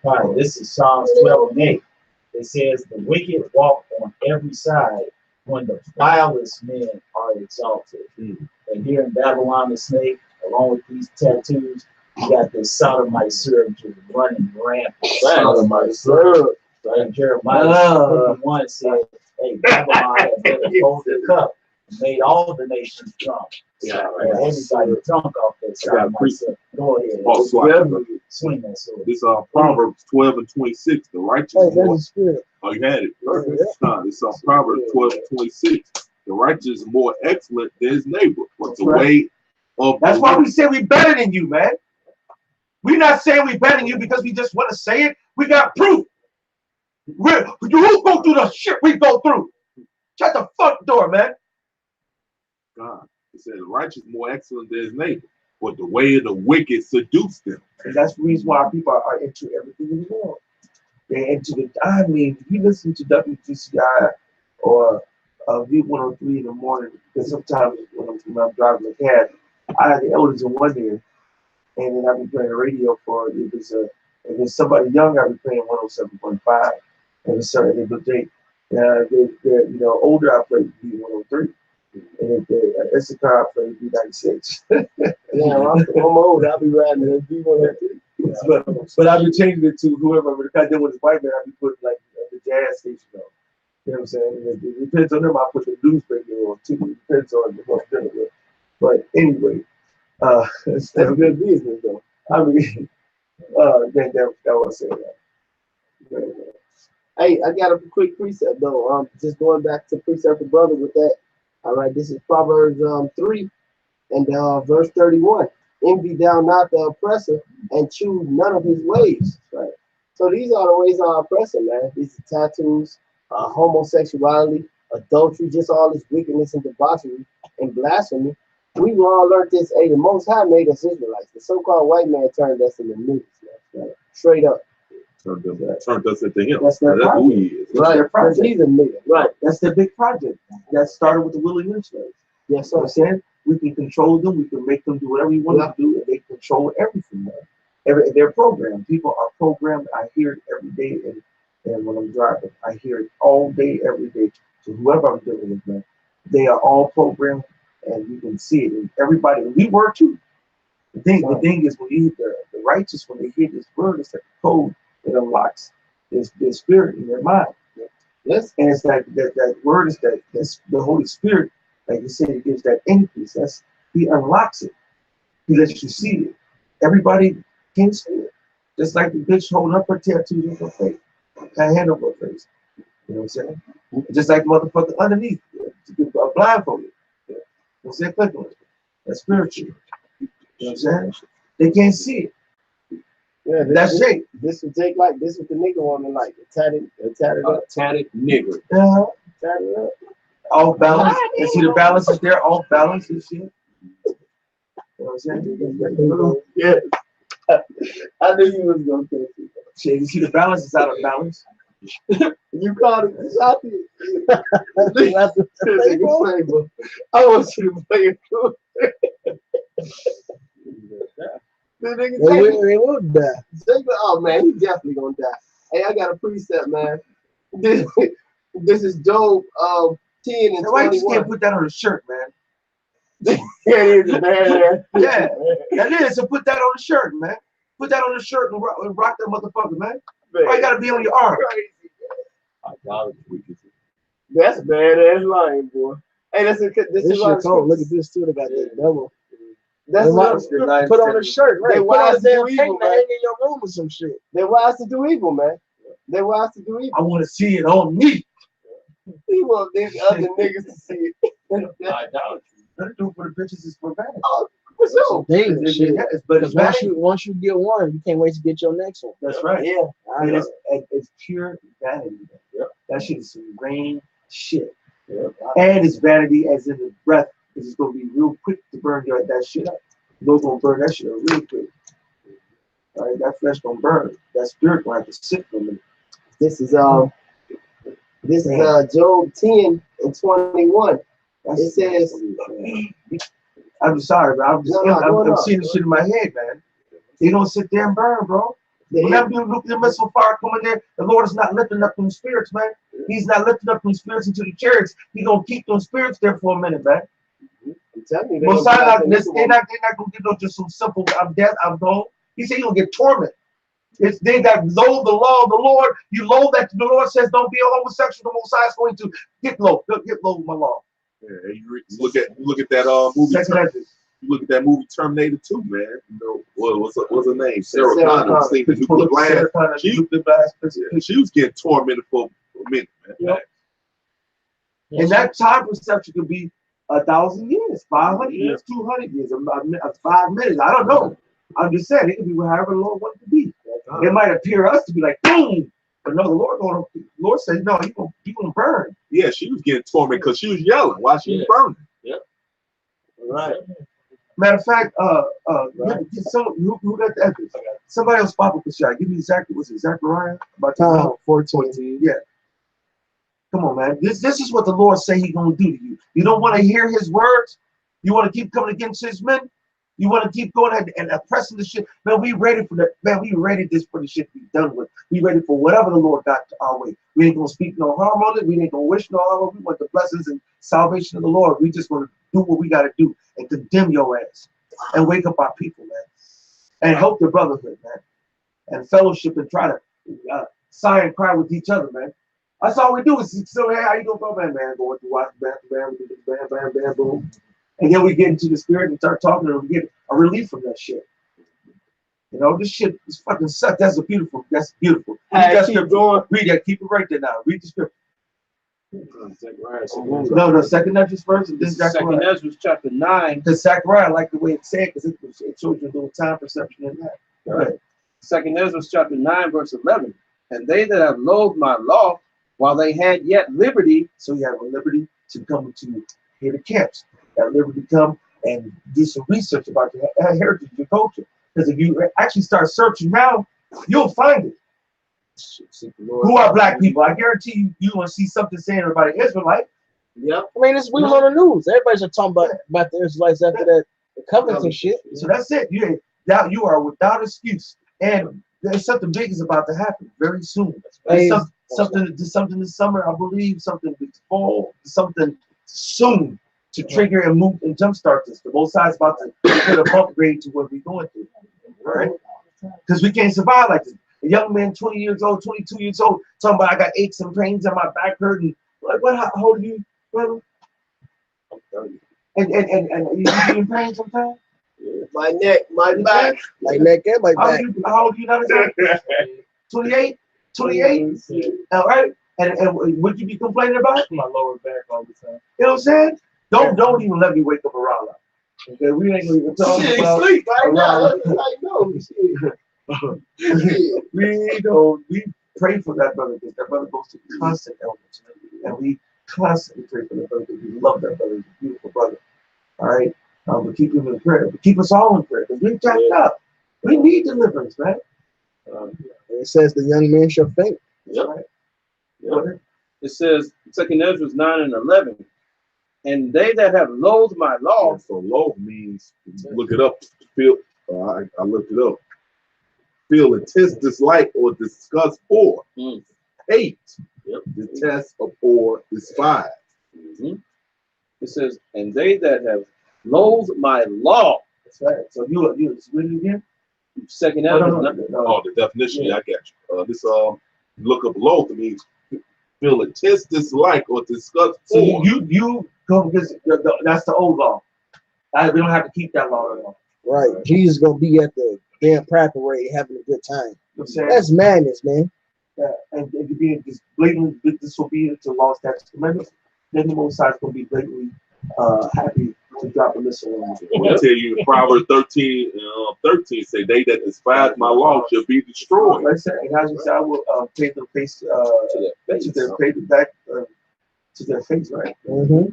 All right, this is Psalms 12:8. It says, "The wicked walk on every side, when the vilest men are exalted." And here in Babylon the Snake, along with these tattoos, you got this sodomite syrup just running rampant. Sodomite syrup. Right? Jeremiah 51 said, "Hey, Babylon has been a golden cup, and made all the nations drunk." Yeah, right. Everybody drunk off that sodomite syrup. Go ahead. Swing that sword. This Proverbs 12:26. The righteous. Hey, that's the spirit. Oh, you had it. Yeah. Nah, it's Proverbs 12:26. The righteous is more excellent than his neighbor, but the way of That's why we say we better than you, man. We're not saying we better than you because we just want to say it. We got proof. You go through the shit we go through. Shut the fuck door, man. God. It says the righteous is more excellent than his neighbor, but the way of the wicked seduce them. And that's the reason why people are into everything in the world. They're into the, I mean, if you listen to WGCI or V103 in the morning, because sometimes when I'm driving the cab, I have the elders in one ear, and then I'll be playing the radio for if there's somebody young, I'll be playing 107.5, and it's certain but they're you know, older, I play V103. And if Issachar, I play B96. Yeah, I'm old. I'll be riding the V103. But I'll be changing it to whoever, because I did with this white man, I'll be putting like the jazz station on. You know what I'm saying? It depends on them. I put the news radio on too. It depends on what I'm dealing with. But anyway, that's good business though. I mean, that was saying that. Hey, I got a quick precept though. Just going back to precept the brother with that. All right, this is Proverbs 3 and verse 31. "Envy thou not the oppressor, and choose none of his ways." Right. So these are the ways of our oppressor, man. These are tattoos, homosexuality, adultery, just all this wickedness and debauchery and blasphemy. We've all learned this. Hey, the Most High made us Israelites. The so-called white man turned us into niggas, man. Straight up. Turned us into him. That's their project. Who he is. That's their project. He's a nigga. Right. That's their big project. That started with the willing slaves. Yes, You know what I'm saying? We can control them. We can make them do whatever we want them to do, and they control everything, man. They're programmed. People are programmed. I hear it every day, and when I'm driving, I hear it all day, every day. So whoever I'm dealing with, man, they are all programmed, and you can see it. And everybody, and we were too. The thing is, when you hear the righteous, when they hear this word, it's like a code that unlocks their spirit in their mind. Yes, and it's like that word is that's the Holy Spirit. Like you said, it gives that increase. He unlocks it. He lets you see it. Everybody can see it. Just like the bitch holding up her tattoos on her face, her hand over her face. You know what I'm saying? Just like the motherfucker underneath, blindfolded. You know what I'm saying? Click on it. That's spiritual. You know what I'm saying? They can't see it. Yeah, that's Jake. This would take like this with the nigga woman like tatted up. Tatted nigger. Tatted up. Off balance. You see the balance is there, off balance and shit. You know what I'm saying? Yeah. I knew you was gonna catch it. Shit, you see the balance is out of balance. You called it shot it. I want you to play it too. They will die. Oh man, he's definitely gonna die. Hey, I got a precept, man. This is Job 10 and 21. Why you just can't put that on a shirt, man? Yeah, it is, man. Yeah, that is. So put that on a shirt, man. Put that on a shirt and rock that motherfucker, man. Why you gotta be on your arm? That's badass line, boy. Hey, this This is shit cold. Look at this too. They got that devil. That's They what might put on a shirt, right? They Put on a wise to damn do paint evil, to man. hang in your room or some shit. They're wise to do evil, man. They're wise to do evil. I want to see it on me. He want these other niggas to see it. Idolatry. Nothing to do for the bitches is for bad. Oh, for sure. Dangerous shit. But it's Because bad. once you get one, you can't wait to get your next one. That's right. Yeah. I And know. it's pure vanity. Yep. That shit is some rain shit. Yep. And it's vanity as in the breath, because it's gonna be real quick to burn that shit up. You're gonna burn that shit up real quick. All right, that flesh gonna burn. That spirit gonna have to sit for a minute. This is Job 10 and 21. It says, I'm sorry, bro. I'm seeing this shit in my head, man. They don't sit there and burn, bro. Whenever you look at the missile fire coming there, the Lord is not lifting up them spirits, man. He's not lifting up them spirits into the chariots. He's gonna keep them spirits there for a minute, man. I'm telling you, Most they're not gonna get no just some simple I'm dead, I'm gone. He said you're gonna get torment. It's they that loathe the law of the Lord. You loathe that the Lord says don't be a homosexual. The Most High is going to get low with my law. Yeah, you look at that movie. You look at that movie Terminator 2, man. You know what's her name? Sarah Connor. Seen the nuclear blast. She was getting tormented for a minute, man. Yep. And that time perception could be 1,000 years, 500 years, 200 years, 5 minutes. I don't know. I'm just saying it could be however the Lord wants it to be. It might appear us to be like boom, but no, the Lord said no. You gonna burn. Yeah, she was getting tormented because she was yelling while she was burning. Yep. Right. Matter of fact, who got the evidence? Somebody else pop up the shot. Give me exactly. Was it Zechariah? About 14. Yeah. Come on, man. This is what the Lord say He's gonna do to you. You don't want to hear His words. You want to keep coming against His men. You want to keep going and oppressing the shit. Man, we ready for that. Man, we ready for the shit to be done with. We ready for whatever the Lord got our way. We ain't gonna speak no harm on it. We ain't gonna wish no harm on it. We want the blessings and salvation of the Lord. We just want to do what we got to do and condemn your ass and wake up our people, man, and help the brotherhood, man, and fellowship and try to sigh and cry with each other, man. That's all we do is so hey, how you doing, man? Going to watch bam, boom. And then we get into the spirit and start talking and we get a relief from that shit. You know, this shit is fucking suck. That's beautiful. That's beautiful. Read that scripture. Read that. Keep it right there now. Read the scripture. No, second Ezra verse. This is Second Ezra chapter 9. The Zechariah, I like the way it's said because it shows you a little time perception in that. Right. Second Ezra chapter 9, verse 11. And they that have loathed my law, while they had yet liberty, so you have a liberty to come to hear the camps. That liberty to come and do some research about your heritage, your culture. Because if you actually start searching now, you'll find it. Who are black people? I guarantee you want to see something saying about an Israelite. Yeah, I mean, we was on the news. Everybody's talking about the Israelites after that the covenants and shit. So that's it. You are without excuse, and there's something big is about to happen very soon. Something this summer, I believe. Something this fall. Something soon to trigger and move and jumpstart this. The both sides about to get a upgrade to what we're going through, right? Because we can't survive like this. A young man, 20 years old, 22 years old, talking about I got aches and pains and my back hurting. Like, what? How old are you, brother? I'm 30. And you in pain sometimes? My neck, my back. My neck and my back. How old are you now? 28? 28? All right. And what you be complaining about? My lower back all the time. You know what I'm saying? Don't even let me wake up around that. Okay, we ain't gonna even talk about sleep right now. I know. We pray for that brother because that brother goes to constant illness, and we constantly pray for that brother because we love that brother. He's a beautiful brother. All right, but keep him in prayer. But keep us all in prayer because we're jacked up. We need deliverance, man. It says the young man shall faint. Yep. Right. Yep. It says 2 Ezra 9 and 11. And they that have loathed my law. Yeah, so loathe means, look it up, feel. I looked it up. Feel intense dislike or disgust for, hate, detest, or despise. It says, and they that have loathed my law. That's right. So you read it again? Second Ezra. Oh, the definition. Yeah, I got you. Look up loathe means feel intense dislike or disgust so for. you Because that's the old law. We don't have to keep that law anymore. Right. Jesus gonna be at the damn prayer parade having a good time. You know what I'm saying? That's madness, man. And if you're being just blatantly disobedient to law, statutes, commandments, then the Most High is going to be blatantly happy to drop a list on you. I tell you, Proverbs 13 say, "They that despise my law shall be destroyed." Like I said, and as you said, I will pay them face to their pay them back to their face, right? Mm-hmm.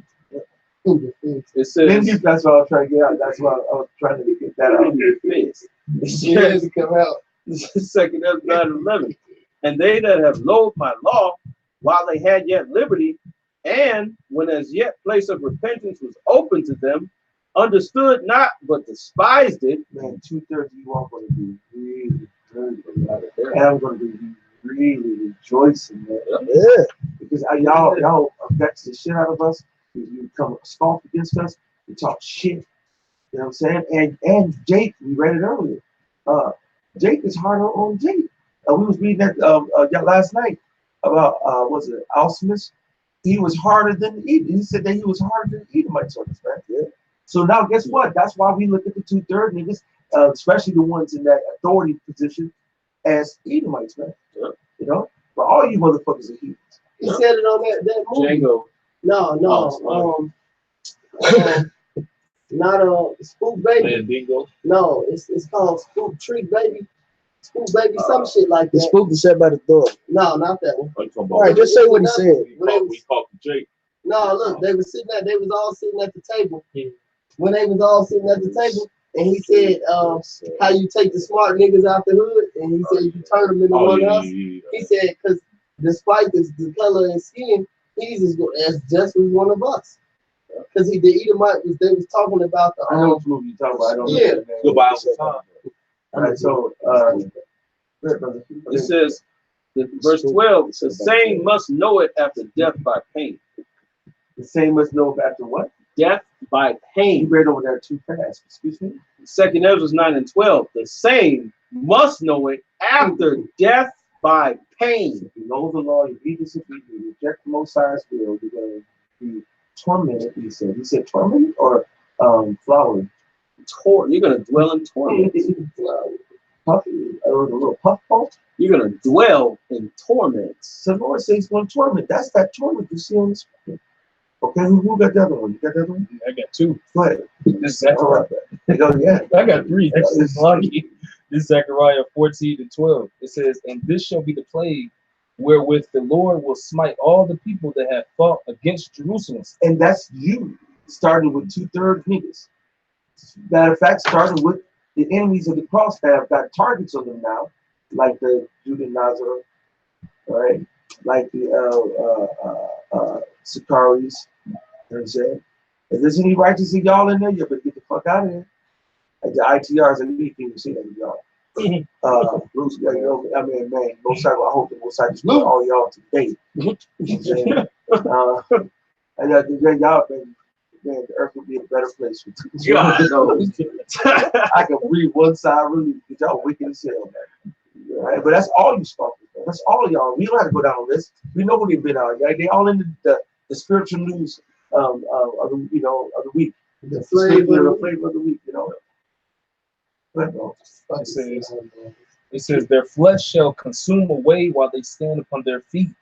It says, That's what I was trying to get out. That's why I was trying to get that out of your face. Yeah, to come out. 2 Ezra 9:11. And they that have loathed my law, while they had yet liberty, and when as yet place of repentance was open to them, understood not, but despised it. Man, 2/3 of you are going to be really good. And I'm going to be really rejoicing, man. Yeah. Because y'all vex the shit out of us. You come scoff against us. You talk shit. You know what I'm saying? And Jake, we read it earlier. Jake is harder on Jake. We was reading that last night about was it Alcimus? He was harder than the Edom. He said that he was harder than the Edomites on this, right? Yeah. So now guess what? That's why we look at the 2/3 niggas, especially the ones in that authority position, as Edomites, man. Yeah. You know? But all you motherfuckers are heathens. He said it on that movie. Django. No. Not Spook Baby. Bingo. No, it's called Spook Trick Baby. Spook Baby, some shit like The that. spook is set by the door. No, not that one. All right, just say what he said. We called Jake. No, look, they was all sitting at the table. When they was all sitting at the table, and he said, how you take the smart niggas out the hood, and he said you turn them into one of us. He said, because despite the color and skin, he's as just as one of us. Because the Edomite they was talking about the I know what movie you're talking about. I don't know. Goodbye. All right, so It says, verse 12, the same must know it after death by pain. the same must know after what? Death by You pain. read over there too fast. Excuse me. 2 Ezra 9:12, the same must know it after death by pain. If you know the law, you be disobedient, you reject the Most High's will, you're going to be tormented. He said. He said tormented or flowering. You're going to dwell in torment. Puff, a little puff pulse. You're going to dwell in torments. So the Lord says he's going to torment. That's that torment you see on the screen. Okay, who got the other one? You got the other one? I got two. Go ahead. This is Zechariah. Yeah. I got three. This is lucky. This is Zechariah 14:12. It says, and this shall be the plague wherewith the Lord will smite all the people that have fought against Jerusalem. And that's you, starting with 2/3 niggas. Matter of fact, starting with the enemies of the cross that have got targets on them now, like the Judah Nazareth, right? Like the Sicaris. You know what I'm saying? If there's any righteous in y'all in there, you better get the fuck out of here. Like the ITRs and we can see that y'all. Bruce, I mean, man, both sides. I hope the both sides just all y'all today. You know what I'm saying? And y'all, man, the earth would be a better place for two. God knows. I can read one side really, because y'all wicked as hell, man. Right? But that's all you scoffers, man. That's all y'all. We don't have to go down on this. We know who they've been out. Right? They all in the spiritual news of the week. The flavor of the week, you know. It says, their flesh shall consume away while they stand upon their feet,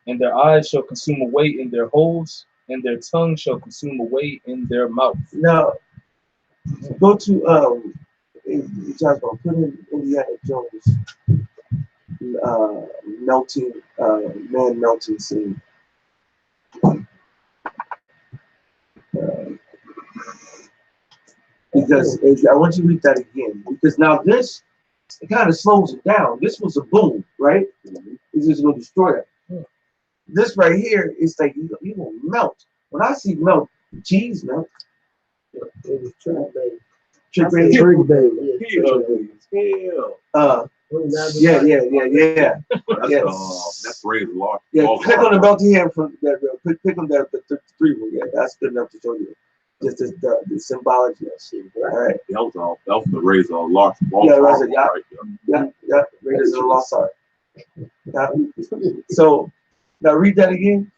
and their eyes shall consume away in their holes, and their tongue shall consume away in their mouth. Now, go to you guys gonna put in Indiana Jones melting scene. Because I want you to read that again. Because now this, it kind of slows it down. This was a boom, right? It's just gonna destroy it. This right here is like you gonna melt. When I see melt, cheese melt. It was Trick Baby. Trick Baby. Trick Baby. Yeah. That's raised large. Yeah, click on the melting hand from that. Click on the 3 one. Yeah, that's good enough to show you. Just the symbology of shit. All right. That was the raise a large. Yeah. Raise a lost art. So now read that again.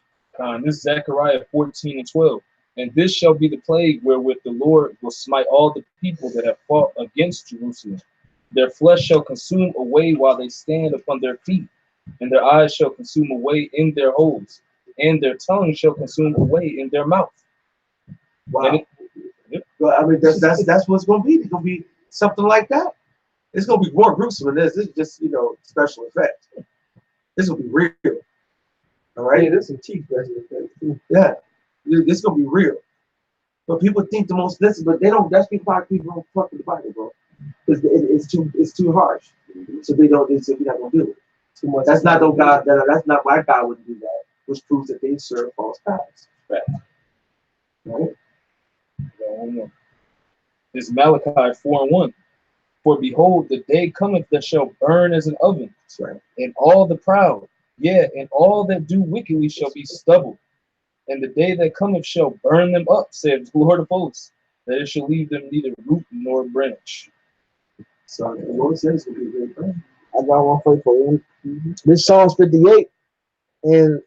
This is Zechariah 14:12. And this shall be the plague wherewith the Lord will smite all the people that have fought against Jerusalem. Their flesh shall consume away while they stand upon their feet, and their eyes shall consume away in their holes, and their tongue shall consume away in their mouth. Wow. Well, I mean, that's what's going to be. It's going to be something like that. It's going to be more gruesome than this. This is just, special effects. This will be real. All right? Yeah, there's some cheap special effects too. Yeah. This is going to be real. But people think the most listen, but they don't. That's why people don't fuck with the Bible, bro. Because it's too harsh. So they don't. They say we're not going to do it. Too much. That's not no God. That's not why God wouldn't do that. Which proves that they serve false gods. Right? It's Malachi 4:1. For behold, the day cometh that shall burn as an oven, Right. and all the proud, yea, and all that do wickedly shall be stubble. And the day that cometh shall burn them up, saith the Lord of hosts, that it shall leave them neither root nor branch. So the Lord says it's going to be a great thing. I got one for you. This Psalms 58 and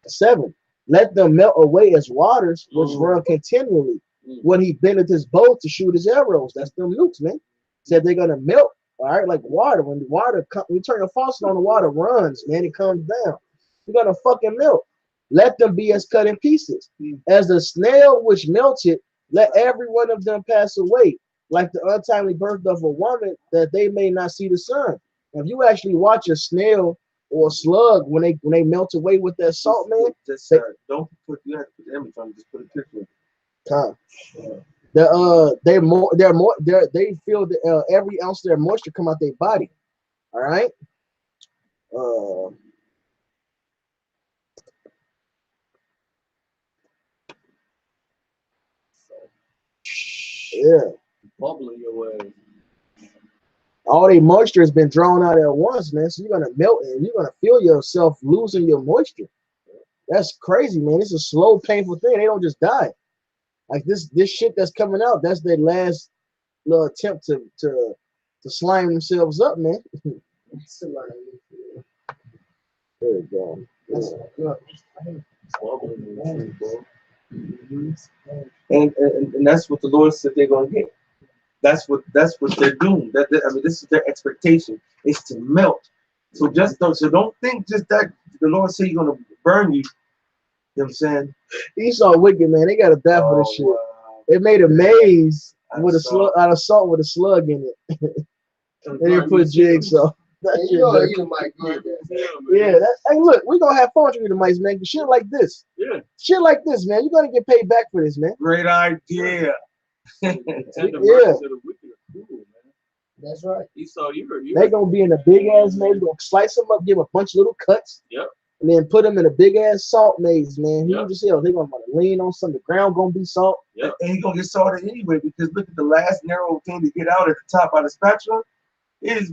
7. Let them melt away as waters which run continually. When he bendeth his bow to shoot his arrows. That's them nukes, man. Said they're gonna melt, all right, like water. When the water we turn the faucet on, the water runs, man, it comes down. You're gonna fucking melt. Let them be as cut in pieces. As the snail which melted, let every one of them pass away, like the untimely birth of a woman, that they may not see the sun. If you actually watch a snail or a slug when they melt away with that salt, man. Just don't put you have to put the image on, just put a picture. They feel that every ounce of their moisture come out their body. All right. Yeah. Bubbling your way. All their moisture has been drawn out at once, man. So you're gonna melt and you're gonna feel yourself losing your moisture. That's crazy, man. It's a slow, painful thing. They don't just die. Like this shit that's coming out, that's their last little attempt to slime themselves up, man. There you go. And that's what the Lord said they're gonna get. That's what they're doing. I mean, this is their expectation. It's to melt. So don't think just that the Lord said He's gonna burn you. You know what I'm saying? Esau wicked, man. They got a bad for this shit. Wow. They made a maze with a slug out of salt with a slug in it. They didn't put jigsaw. Yeah, hey, look, we're gonna have fun with the mice, man. Shit like this. Yeah. Shit like this, man. You're gonna get paid back for this, man. Great idea. Yeah. That's right. Esau, They gonna be in a big ass maze. We're gonna slice them up, give them a bunch of little cuts. Yep. And then put them in a big ass salt maze, man. Yep. Huge as hell. They gonna lean on something. The ground gonna be salt. Yep. And he's gonna get salted anyway, because look at the last narrow thing to get out at the top of the spatula. He's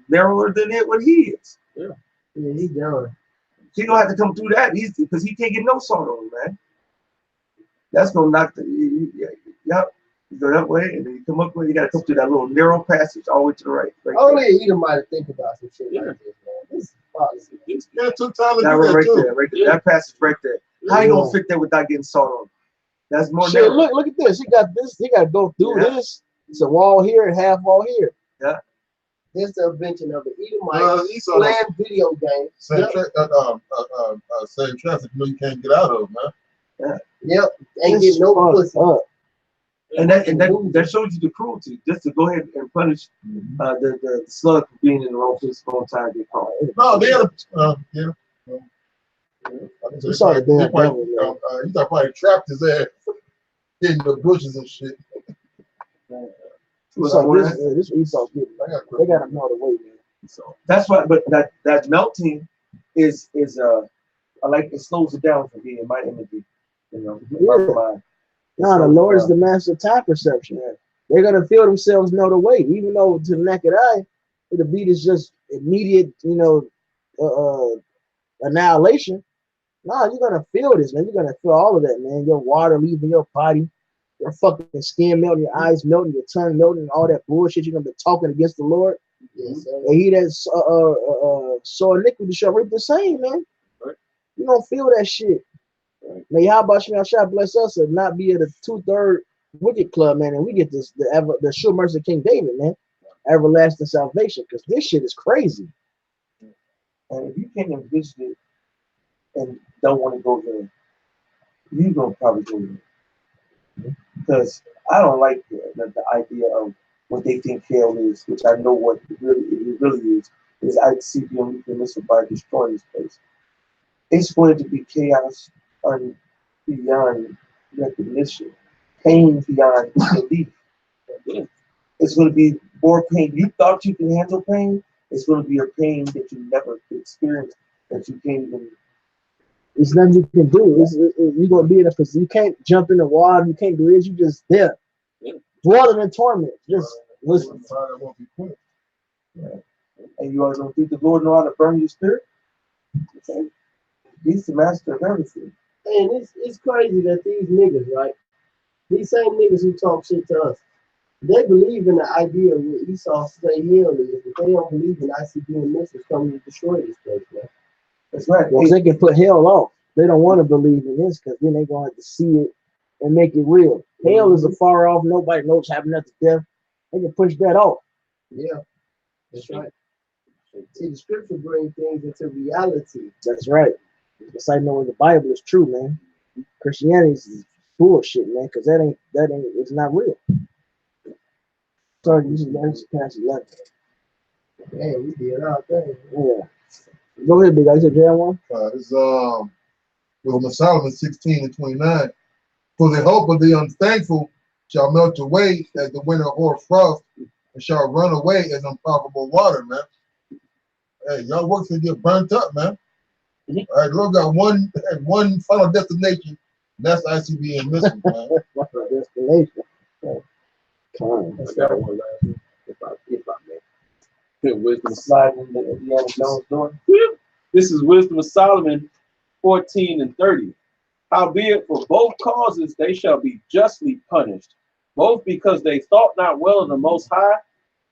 narrower than what he is. Yeah. Yeah, he's down. He gonna have to come through that because he can't get no salt on him, man. That's gonna knock the yep. You go that way, and then you come up with you gotta come through that little narrow passage all the way to the right. Only an Edomite think about some shit like this, man. This is policy. Yeah, 2 times That right too. there, right there. That passage right there. How you gonna fit that without getting salt on him? That's more Shit, narrow. look at this. He got this. He got to go through this. It's a wall here and half wall here. Yeah. This is the invention of the Edomite playing video game. Same traffic, you can't get out of, man. Yep. Ain't getting no pussy. And that shows you the cruelty, just to go ahead and punish the slug for being in the wrong place at the wrong time. They call it. No, they had You saw the damn devil, he probably trapped his ass in the bushes and shit. So this Esau's getting. They got to know the way, man. So that's why, but that melting is I like it slows it down from being my imagery, you know. Yeah. No, the Lord is the master of time perception. Yeah. They're gonna feel themselves know the way, even though to the naked eye, the beat is just immediate, you know, annihilation. No, you're gonna feel this, man. You're gonna feel all of that, man. Your water leaving your body, your fucking skin melting, your eyes melting, your tongue melting, all that bullshit. You're gonna be talking against the Lord. Yes, and he that saw iniquity shall reap the same, man. Right. You don't feel that shit. May Yahweh Shemel Shah bless us and not be at a 2/3 wicked club, man, and we get this the sure mercy of King David, man, everlasting salvation, because this shit is crazy. And if you can't envision it and don't want to go there, you're gonna probably go there. Because I don't like the idea of what they think hell is, which I know what it really is I see them missing by destroying this place. It's going to be chaos beyond recognition, pain beyond belief. It's going to be more pain. You thought you can handle pain. It's going to be a pain that you never experienced, that you can't even. There's nothing you can do. You're going to be in a position. You can't jump in the water. You can't do this. You just there. Dwelling in torment. Just listen. Yeah. And you always don't think the Lord know how to burn your spirit? Okay. He's the master of everything. And it's crazy that these niggas, right? These same niggas who talk shit to us, they believe in the idea of what Esau say hell is, but they don't believe in ICB and missiles coming to destroy this place, man. That's right. Well, they can put hell off. They don't want to believe in this because then they're going to have to see it and make it real. Hell is a far off. Nobody knows happening at the death. They can push that off. Yeah, that's right. See, the scripture brings things into reality. That's right. It's like knowing the Bible is true, man. Christianity is bullshit, man, because that ain't it's not real. Sorry, this is past 11. Hey, we did our thing. Yeah. Go ahead, big guy. You said J1? It's Wisdom of Solomon 16:29. For the hope of the unthankful shall melt away as the winter hoar frost, and shall run away as unprofitable water, man. Hey, y'all work to get burnt up, man. All right, Lord got one final destination, and that's ICB and missiles, man. Final destination. I got one last one. If I may. Wisdom sliding in the Indiana Jones door. This is Wisdom of Solomon 14:30. Howbeit, for both causes they shall be justly punished, both because they thought not well of the Most High,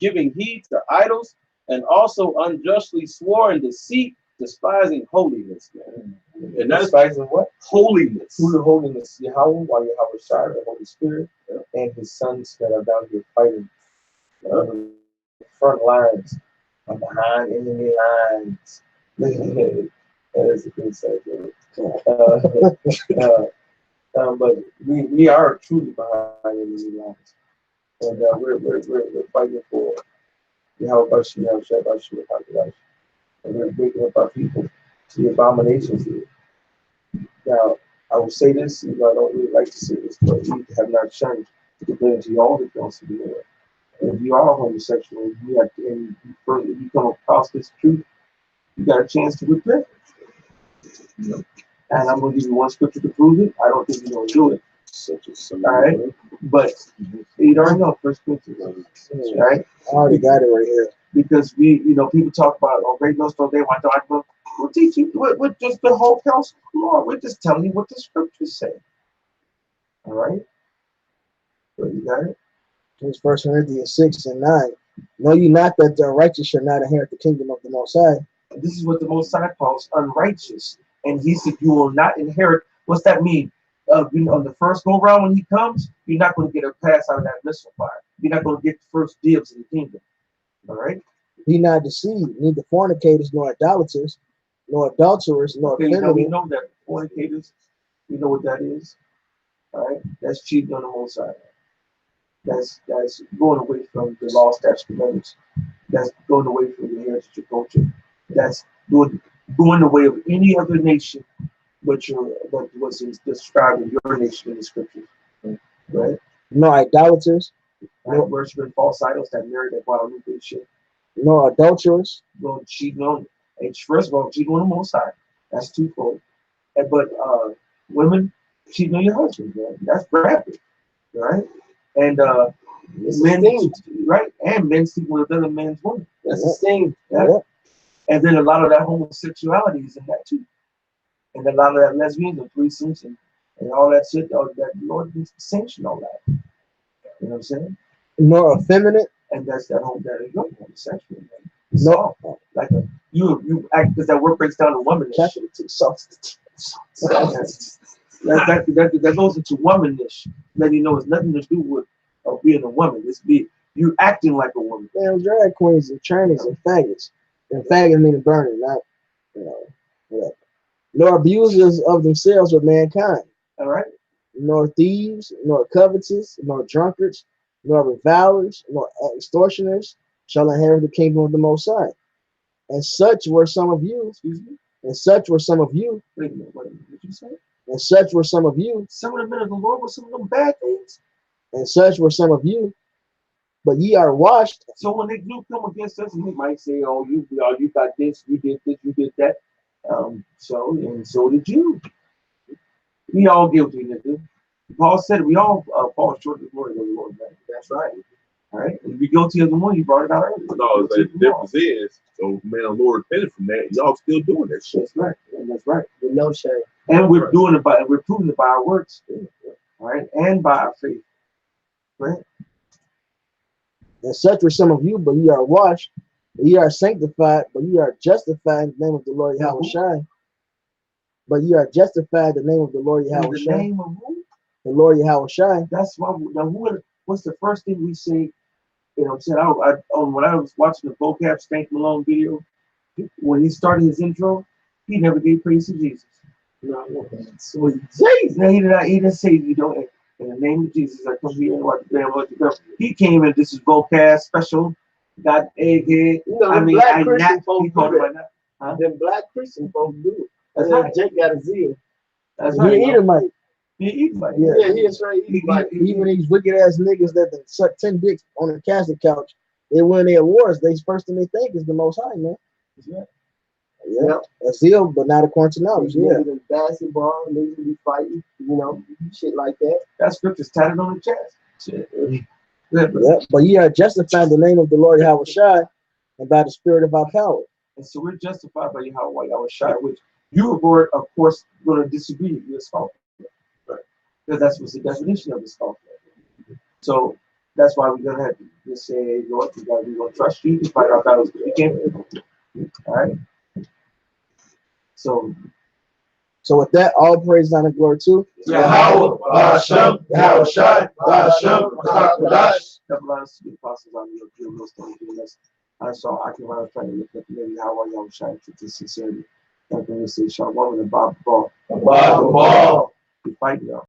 giving heed to idols, and also unjustly swore in deceit, despising holiness, man. And that's Despising what? holiness. Through the holiness, Yahweh, while Yahweh Shai, the Holy Spirit, and his sons that are down here fighting on the front lines, behind enemy lines. That is a good side, but we are truly behind enemy lines, and we're fighting for Yahweh Bashi, Yahweh Shai Bashi, and we're breaking up our people to the abominations here. Now, I will say this, I don't really like to say this, but we have not shunned to declare to you all that don't see the Lord. And if you are homosexual and you come across this truth, you got a chance to repent. And I'm going to give you one scripture to prove it. I don't think you're going to do it. All right? But you already know 1 Corinthians. Right? I already got it right here. Because people talk about, great no store, they want to talk about, we'll teach you what just the whole counsel of the Lord. We're just telling you what the scriptures say. All right? So you got it? It's 1 Corinthians 6:9. Know you not that the righteous shall not inherit the kingdom of the Most High. This is what the Most High calls unrighteous. And he said, you will not inherit. What's that mean? On the first go round when he comes, you're not going to get a pass out of that missile fire. You're not going to get the first dibs in the kingdom. All right? Be not deceived, neither fornicators, nor idolaters, nor adulterers, nor Now we effeminate. know that fornicators, we know what that is. All right? That's cheating on the Most High. That's going away from the law, statutes, commandments. That's going away from the heritage of culture. That's going the way of any other nation, what was described in your nation in the scriptures. Right? Nor idolaters, Right? Worshiping false idols, that married that Guadalupe shit. nor adulterers. Going cheating on, and first of all, cheating on the Most High. That's twofold. But women cheating on your husband, man. That's rapid, right? And men, right? And men sleeping with another man's woman. That's the same. Yeah. And then a lot of that homosexuality is in that too. And a lot of that lesbians and threesomes and all that shit, that Lord needs to sanction all that. You know what I'm saying? Nor effeminate. And that's that whole homosexual, man. No, like you act because that word breaks down a woman. That goes into womanish, letting you know it's nothing to do with being a woman. It's you acting like a woman. Damn, drag queens and trannies and faggots. And faggots meaning burning, not, whatever. Nor abusers of themselves or mankind. All right. Nor thieves, nor covetous, nor drunkards, nor revilers, nor extortioners shall inherit the kingdom of the Most High. And such were some of you. Excuse me. And such were some of you. Wait a minute. What did you say? And such were some of you. Some of the men of the Lord were some of them bad things. And such were some of you. But ye are washed. So when they do come against us, and they might say, "Oh, you got this, you did this, you did that." So did you. We all guilty, nigga. Paul said we all fall short of the glory of the Lord. Man. That's right. All right. And if you're guilty of the one, you brought it out earlier. No, the difference is, so man, the Lord repented from that. Y'all still doing that shit. That's right. And that's right. With no shame. And we're doing it we're proving it by our works. All right. And by our faith. Right. And such were some of you, but ye are washed, but ye are sanctified, but ye are justified in the name of the Lord Yahweh Shai. But ye are justified in the name of the Lord Yahweh Shai. In the name of who? The Lord Yahweh Shai. That's why. What's the first thing we say? You know what I'm saying? When I was watching the vocab Stank Malone video, when he started his intro, he never gave praise to Jesus. So he didn't say, you know, in the name of Jesus, I come here and watch the damn what you go. He came in, this is vocab special, got egghead. You know, black Christian folks do that. Huh? Them black Christian folks do it. That's right. Jake got a zeal. That's right. He Edomite. He Edomite. Yeah, he is right. Even these wicked ass niggas that suck 10 dicks on a casket couch, they win their awards. They first thing they think is the Most High, man. Yeah. Yeah, a zeal, but not according to knowledge. Yeah, niggas basketball, niggas be fighting, you know, shit like that. That scripture's tatted on the chest. Shit. Yeah, but ye are justified in the name of the Lord Yahweh Shai and by the Spirit of our power. And so we're justified by Yahweh Shai, which you, of course, going to disagree with your scoffer, right? Because that's what's the definition of the scoffer. So that's why we're gonna have to just say, Lord, we're gonna trust you to fight our battles. We can. All right. So with that, all praise and glory to Yahweh, Hashem, Yahweh Shai, Hashem, Hakadosh. That belongs to the apostles on your most I saw I was trying to look at the name Yahweh Shai to sincerity. Like when we say Shalom and Bob the Ball. Bob the Ball. We fight y'all.